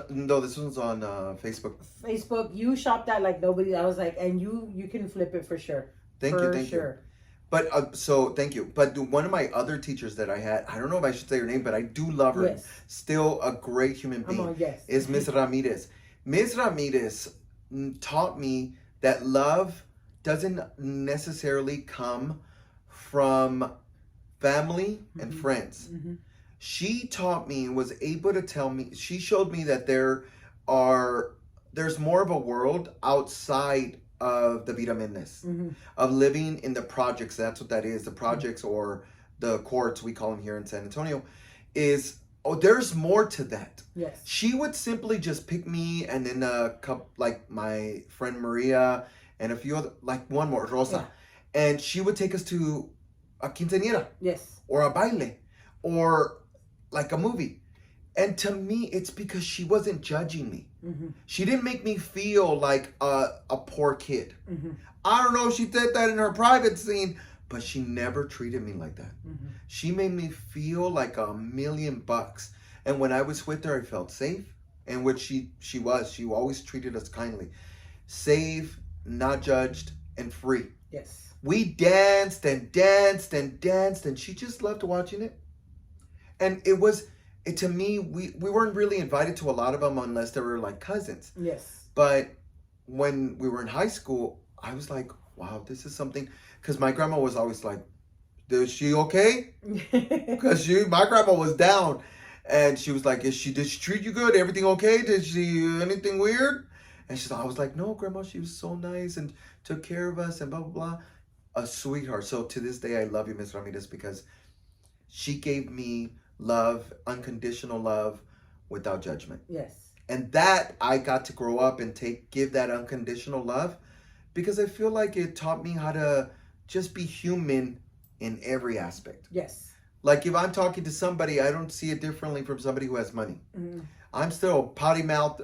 No, this one's on Facebook. Facebook. You shop that like nobody. I was like, and you can flip it for sure. Thank you. But so thank you. But one of my other teachers that I had, I don't know if I should say her name, but I do love her. Yes. Still a great human being. Is Miss Ramirez. Miss Ramirez taught me that love doesn't necessarily come from family and friends. She taught me and was able to tell me, she showed me that there's more of a world outside of the Vida Mendes, of living in the projects. That's what that is. The projects, or the courts, we call them here in San Antonio, is, there's more to that. Yes. She would simply just pick me, and then a couple, like my friend Maria, and a few other, like one more, Rosa, and she would take us to a quinceañera. Yes. Or a baile, or like a movie. And to me, it's because she wasn't judging me. She didn't make me feel like a poor kid. I don't know if she did that in her private scene, but she never treated me like that. She made me feel like $1,000,000. And when I was with her, I felt safe. And which she was. She always treated us kindly. Safe, not judged, and free. Yes. We danced and danced and danced, and she just loved watching it. And to me, we weren't really invited to a lot of them unless they were like cousins. Yes. But when we were in high school, I was like, wow, this is something. Because my grandma was always like, is she okay? Because my grandma was down. And she was like, did she treat you good? Everything okay? Did she anything weird? And I was like, no, Grandma, she was so nice and took care of us and blah, blah, blah. A sweetheart. So to this day, I love you, Miss Ramirez, because she gave me love, unconditional love, without judgment. Yes. And that I got to grow up and give that unconditional love, because I feel like it taught me how to just be human in every aspect. Yes. Like if I'm talking to somebody, I don't see it differently from somebody who has money. I'm still potty mouthed,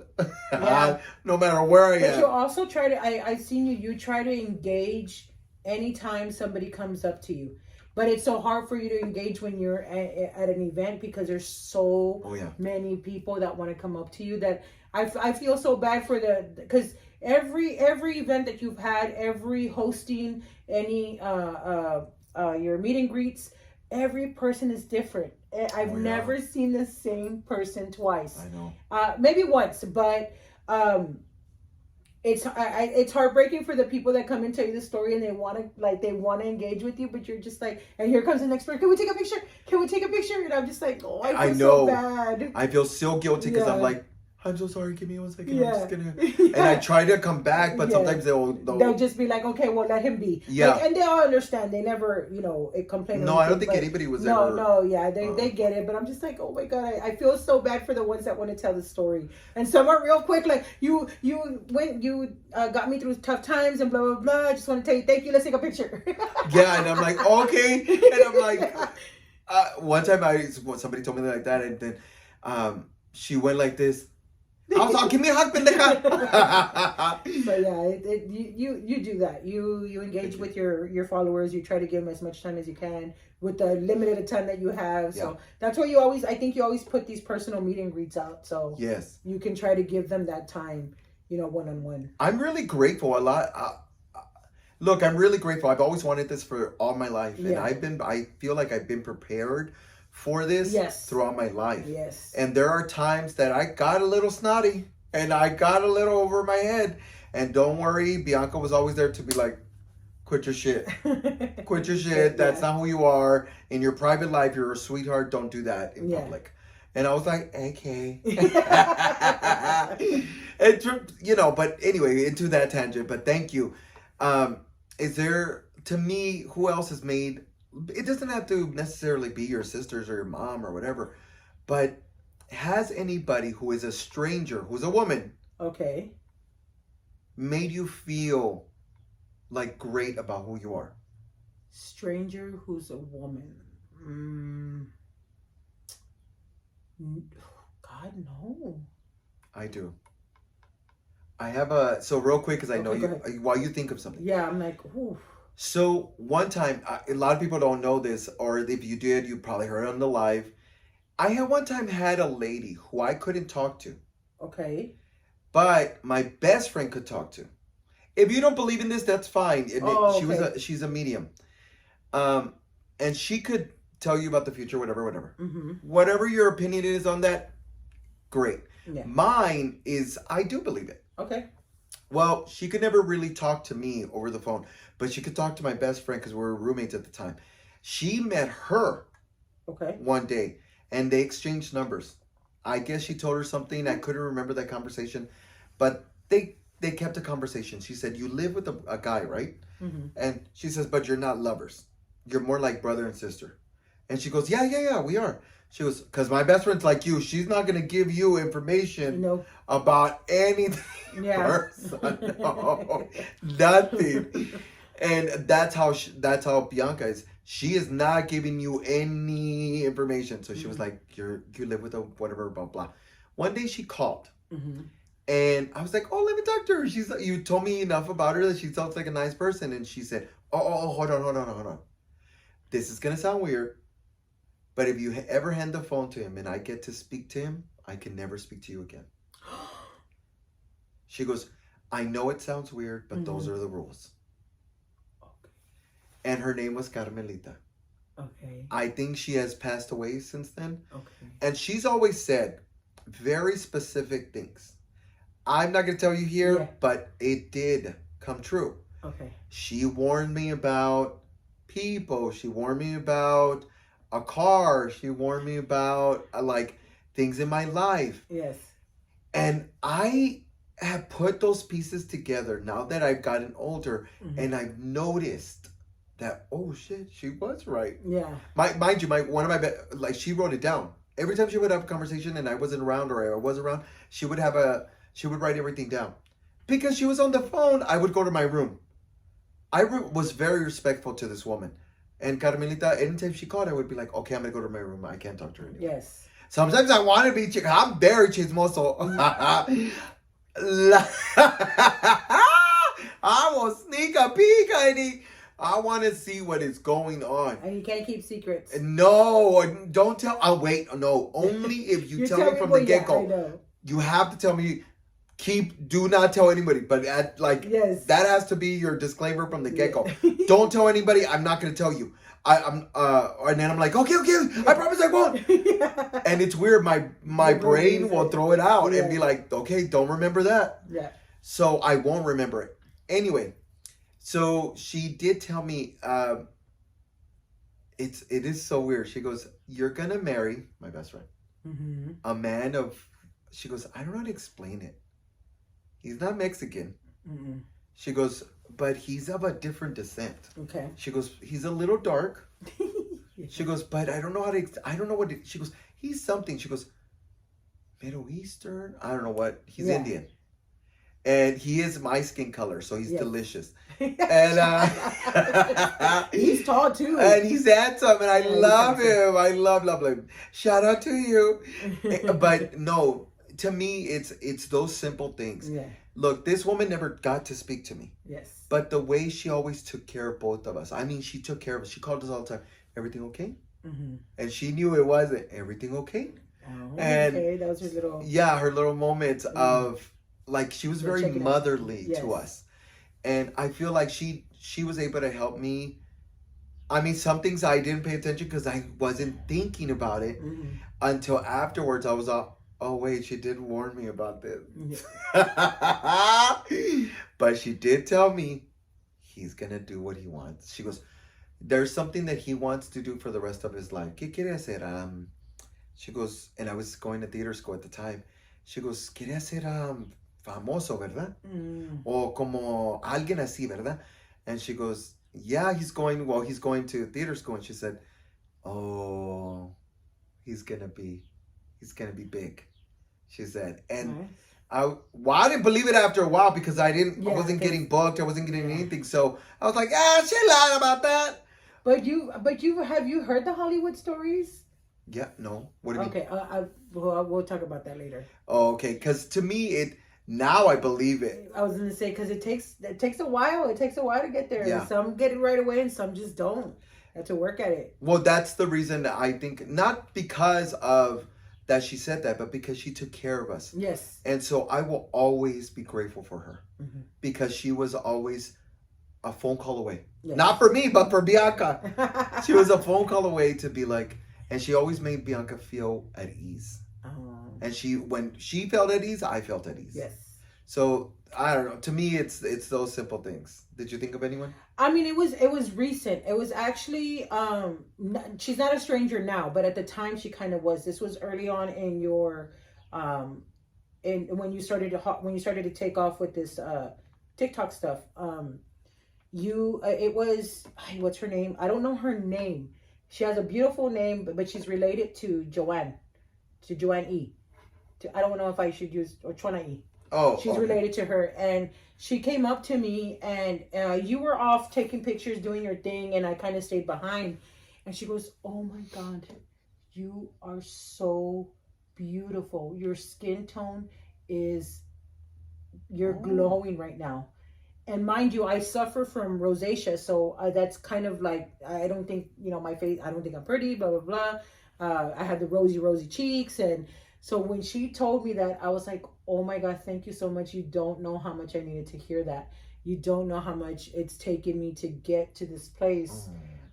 no matter where I am. But you also try to, I've seen you try to engage anytime somebody comes up to you. But it's so hard for you to engage when you're at an event, because there's so many people that want to come up to you, that I feel so bad for because every event that you've had, every hosting, any your meet and greets, every person is different. I've never seen the same person twice. I know. Maybe once, but it's heartbreaking for the people that come and tell you the story, and they want to engage with you, but you're just like, and here comes the next person. Can we take a picture? Can we take a picture? And I'm just like, oh, I feel so bad. I feel so guilty because I'm like, I'm so sorry. Give me 1 second. I'm just gonna. And I try to come back, but sometimes they'll just be like, okay, well, let him be. Yeah. And they all understand. They never, complain. No, I don't think anybody was ever. No, they get it. But I'm just like, oh my God, I feel so bad for the ones that want to tell the story. And some are real quick, like you got me through tough times and blah blah blah. I just want to tell you thank you. Let's take a picture. Yeah, and I'm like, okay, and I'm like, one time somebody told me like that, and then she went like this. I was like, give me a hug, pendeja. But yeah, you do that. You engage with your followers. You try to give them as much time as you can with the limited time that you have. So that's why I think you always put these personal meet and greets out. So yes, you can try to give them that time, one-on-one. I'm really grateful a lot. Look, I'm really grateful. I've always wanted this for all my life, and I feel like I've been prepared for this throughout my life. Yes. And there are times that I got a little snotty and I got a little over my head. And don't worry, Bianca was always there to be like, quit your shit. Quit your shit. That's not who you are. In your private life, you're a sweetheart. Don't do that in public. And I was like, okay. But anyway, into that tangent. But thank you. Is there, to me, who else has made it doesn't have to necessarily be your sisters or your mom or whatever, but has anybody who is a stranger, who's a woman, Okay. made you feel like great about who you are? Stranger who's a woman. God, no. I do. I have so real quick, because I know Okay, you, go ahead. while you think of something. Yeah, I'm like, ooh. So one time, a lot of people don't know this, or if you did, you probably heard it on the live. I had one time had a lady who I couldn't talk to, Okay. but my best friend could talk to. If you don't believe in this, that's fine. Oh, She okay. she's a medium, and she could tell you about the future, whatever. Whatever your opinion is on that, great. Yeah. Mine is, I do believe it. Okay. Well, she could never really talk to me over the phone, but she could talk to my best friend because we were roommates at the time. She met her Okay. one day, and they exchanged numbers. I guess she told her something. I couldn't remember that conversation, but they kept a conversation. She said, "You live with a guy, right?" And she says, "But you're not lovers. You're more like brother and sister." And she goes, "Yeah, we are." She goes, "Because my best friend's like you. She's not going to give you information about anything." Yeah. No, nothing. And that's how Bianca is. She is not giving you any information. So she was like, you live with a whatever, blah, blah. One day she called. And I was like, "Oh, let me talk to her. You told me enough about her that she sounds like a nice person." And she said, oh, hold on. This is going to sound weird, but if you ever hand the phone to him and I get to speak to him, I can never speak to you again. She goes, "I know it sounds weird, but those are the rules." Okay. And her name was Carmelita. Okay. I think she has passed away since then. Okay. And she's always said very specific things. I'm not going to tell you here, but it did come true. Okay. She warned me about people. She warned me about a car. She warned me about like things in my life. Yes. And I have put those pieces together now that I've gotten older, and I've noticed that, oh shit, she was right. Yeah. Mind you, one of my like, she wrote it down. Every time she would have a conversation and I wasn't around, or I was around, she would write everything down. Because she was on the phone, I would go to my room. I was very respectful to this woman. And Carmelita, anytime she called, I would be like, "Okay, I'm going to go to my room. I can't talk to her anymore." Yes. Sometimes I want to be, I'm very chismoso. I will sneak a peek, honey. I want to see what is going on. And you can't keep secrets. No, don't tell. Oh, wait. No, only if you tell me from the get-go. You have to tell me. Do not tell anybody. But that has to be your disclaimer from the get-go. Don't tell anybody. I'm not going to tell you. And then I'm like, okay, I promise I won't. And it's weird. My brain will throw it out and be like, okay, don't remember that. Yeah. So I won't remember it. Anyway, so she did tell me, it is so weird. She goes, "You're going to marry," my best friend, "a man of," she goes, "I don't know how to explain it. He's not Mexican." She goes, "But he's of a different descent." Okay. She goes, "He's a little dark." She goes, "But I don't know I don't know what she goes, "He's something." She goes, "Middle Eastern? I don't know what. He's Indian. And he is my skin color, so he's delicious." And he's tall too. And he's handsome, and I love him. I love him. Shout out to you. But no, to me, it's those simple things. Yeah. Look, this woman never got to speak to me. Yes. But the way she always took care of both of us. I mean, she took care of us. She called us all the time. "Everything okay?" And she knew it wasn't. "Everything okay?" Oh, and okay, that was her little. Yeah, her little moments of, like, she was very motherly to us. And I feel like she was able to help me. I mean, some things I didn't pay attention because I wasn't thinking about it until afterwards. I was oh wait, she did warn me about this. But she did tell me he's going to do what he wants. She goes, "There's something that he wants to do for the rest of his life." "¿Qué quiere hacer?" She goes, and I was going to theater school at the time. She goes, "Quiere hacer famoso, ¿verdad? O como alguien así, ¿verdad?" And she goes, yeah, he's going. Well, he's going to theater school. And she said, oh, he's gonna be big. She said, and Nice. I didn't believe it after a while because I Yeah, wasn't 'cause- getting booked. I wasn't getting Yeah. anything. So I was like, she lied about that. But you have you heard the Hollywood stories? Yeah, no. What do you mean? Okay, we'll talk about that later. Oh, okay. Because to me, now I believe it. I was gonna say because it takes a while. It takes a while to get there. Yeah. Some get it right away, and some just don't. You have to work at it. Well, that's the reason that I think, not because of that she said that, but because she took care of us. Yes. And so I will always be grateful for her Mm-hmm. because she was always a phone call away. Yes. Not for me, but for Bianca. She was a phone call away to be like, and she always made Bianca feel at ease. And when she felt at ease, I felt at ease. Yes. So I don't know. To me, it's those simple things. Did you think of anyone? I mean, it was recent. It was actually she's not a stranger now, but at the time she kind of was. This was early on in your in when you started to take off with this TikTok stuff. It was what's her name? I don't know her name. She has a beautiful name, but she's related to Joanne E. I don't know if I should use or Chona E. Oh, she's related to her, and she came up to me, and you were off taking pictures, doing your thing, and I kind of stayed behind, and she goes, "Oh my God, you are so beautiful. Your skin tone you're glowing right now." And mind you, I suffer from rosacea, so that's kind of like, I don't think, my face, I don't think I'm pretty, blah, blah, blah. I have the rosy cheeks. And so when she told me that, I was like, oh my God, thank you so much. You don't know how much I needed to hear that. You don't know how much it's taken me to get to this place,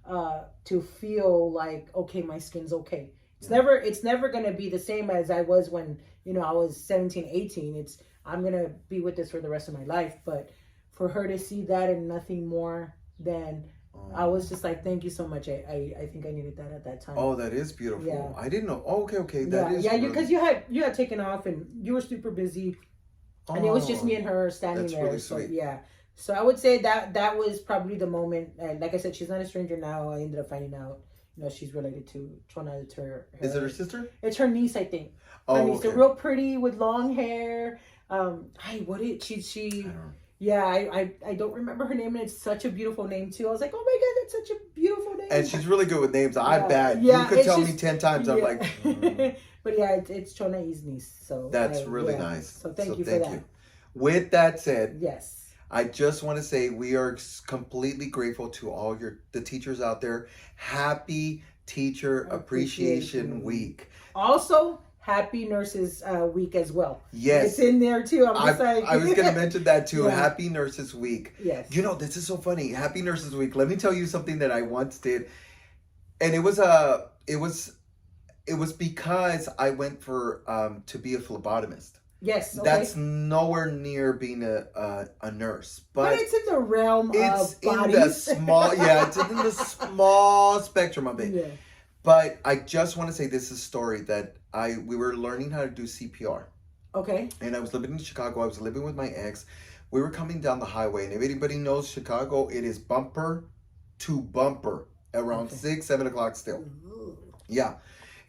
to feel like, okay, my skin's okay. It's never going to be the same as I was when, I was 17, 18. I'm going to be with this for the rest of my life. But for her to see that and nothing more than, I was just like, thank you so much. I think I needed that at that time. Oh, that is beautiful. Yeah. I didn't know. Oh, okay. That is because you had taken off and you were super busy, and it was just me and her standing there. Really sweet. Yeah. So I would say that was probably the moment. And like I said, she's not a stranger now. I ended up finding out, she's related to Chona. It's her. Is it her sister? It's her niece, I think. Oh, her niece, okay. They're real pretty with long hair. She. Yeah, I don't remember her name, and it's such a beautiful name too. I was like, oh my God, that's such a beautiful name. And she's really good with names. I bet. Yeah, you could tell me 10 times. I'm like, But yeah, it's Chona E's niece. So that's really nice. So thank you for that. With that said, yes, I just want to say we are completely grateful to all the teachers out there. Happy Teacher Appreciation Week. Also, Happy Nurses Week as well. Yes. It's in there too. I was going to mention that too. Yeah. Happy Nurses Week. Yes. This is so funny. Happy Nurses Week. Let me tell you something that I once did. And it was because I went to be a phlebotomist. Yes. Okay. That's nowhere near being a nurse. But it's in the realm of bodies. It's in the small spectrum of it. Yeah. But I just want to say this is a story that we were learning how to do CPR. Okay. And I was living in Chicago. I was living with my ex. We were coming down the highway. And if anybody knows Chicago, it is bumper to bumper around 6, 7 o'clock still. Ooh. Yeah.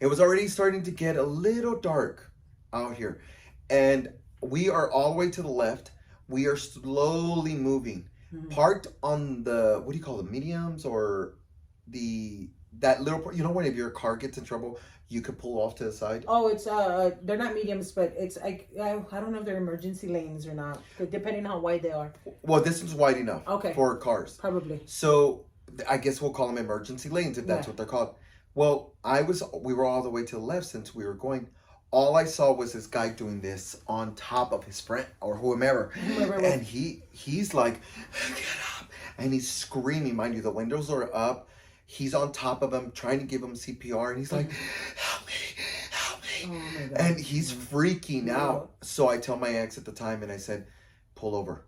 It was already starting to get a little dark out here. And we are all the way to the left. We are slowly moving. Mm-hmm. Parked on the, what do you call them, mediums or that little, when if your car gets in trouble, you could pull off to the side. Oh, it's they're not mediums, but it's I don't know if they're emergency lanes or not, depending on how wide they are. Well, this is wide enough. Okay. For cars. Probably. So I guess we'll call them emergency lanes if that's what they're called. Well, we were all the way to the left since we were going. All I saw was this guy doing this on top of his friend or whomever. And he's like, get up. And he's screaming. Mind you, the windows are up. He's on top of him, trying to give him CPR. And he's like, help me. Oh my God. And he's freaking out. So I tell my ex at the time, and I said, pull over.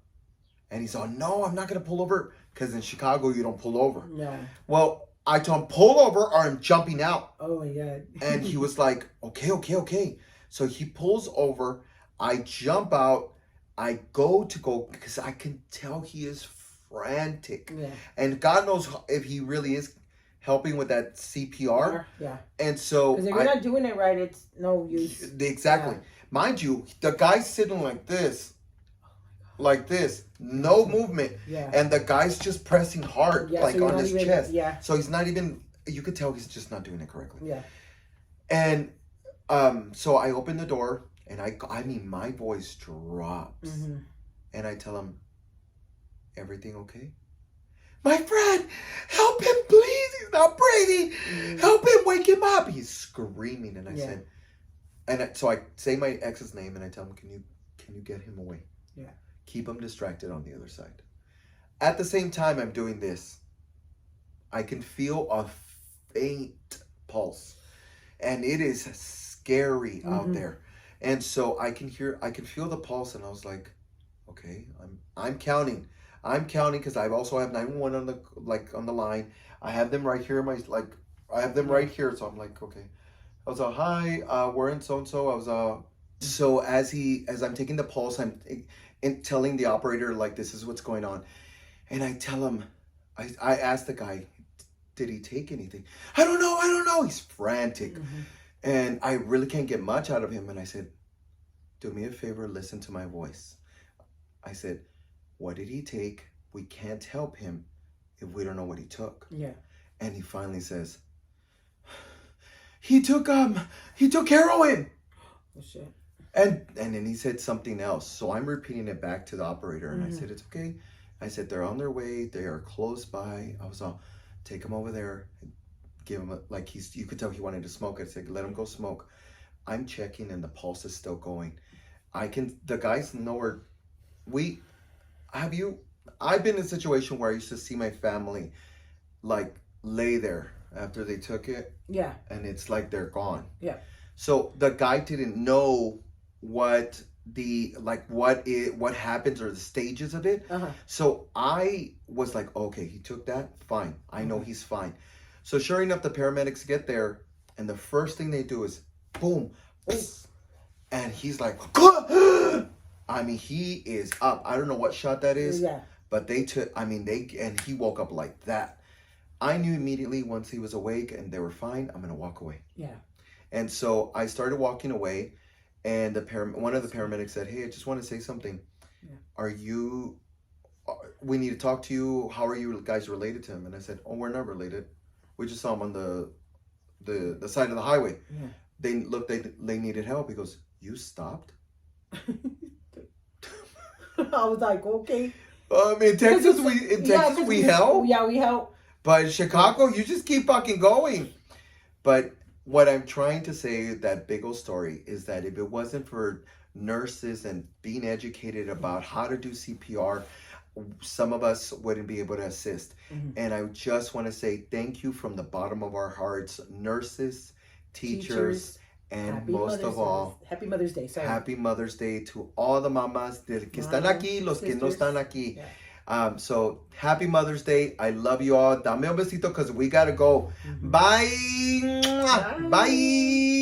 And he's like, no, I'm not going to pull over. Because in Chicago, you don't pull over. Yeah. Well, I told him, pull over or I'm jumping out. Oh my God. And he was like, okay. So he pulls over. I jump out. I go because I can tell he is frantic. Yeah. And God knows if he really is helping with that CPR. Yeah. And so because if you're not doing it right, it's no use. Exactly. Mind you, the guy's sitting like this. Like this, no movement, and the guy's just pressing hard, like on his chest. Yeah. So he's not even. You could tell he's just not doing it correctly. Yeah. And so I open the door, and I mean, my voice drops, and I tell him, "Everything okay? My friend, help him, please. He's not breathing. Help him, wake him up." He's screaming, and I said, so I say my ex's name, and I tell him, "Can you get him away? Yeah. Keep him distracted on the other side." At the same time I'm doing this, I can feel a faint pulse, and it is scary out there. And so I can feel the pulse, and I was like, okay, I'm counting because I also have 911 on the line. I have them right here. I have them right here. So I'm like, okay. I was like, hi, we're in so and so. I was so as I'm taking the pulse, I'm telling the operator, like, this is what's going on. And I tell him, I asked the guy, did he take anything? I don't know. He's frantic. And I really can't get much out of him. And I said, do me a favor, listen to my voice. I said, what did he take? We can't help him if we don't know what he took. Yeah. And he finally says, he took heroin. Oh, shit. And then he said something else. So I'm repeating it back to the operator. And I said, it's okay. I said, they're on their way. They are close by. I was all, take him over there. Give him you could tell he wanted to smoke. I said, let him go smoke. I'm checking and the pulse is still going. The guys know where I've been in a situation where I used to see my family like lay there after they took it. Yeah. And it's like they're gone. Yeah. So the guy didn't know what happens or the stages of it. So I was like, okay, he took that, fine. I know he's fine. So sure enough, the paramedics get there, and the first thing they do is boom, and he's like, I mean, he is up. I don't know what shot that is. Yeah. But and he woke up like that. I knew immediately once he was awake and they were fine, I'm gonna walk away. Yeah. And so I started walking away, and one of the paramedics said, hey, I just want to say something. Yeah. We need to talk to you. How are you guys related to him? And I said, oh, we're not related. We just saw him on the side of the highway. Yeah. They needed help. He goes, you stopped? I was like, okay. In Texas, we help. Yeah, we help. But in Chicago, you just keep fucking going. But what I'm trying to say, that big old story, is that if it wasn't for nurses and being educated about how to do CPR, some of us wouldn't be able to assist. And I just want to say thank you from the bottom of our hearts, nurses, teachers, and most of all, Happy Mother's Day. Sorry. Happy Mother's Day to all the mamas que están aquí, los que no están aquí. Yeah. So happy Mother's Day. I love you all. Dame un besito because we gotta go. Bye. Bye.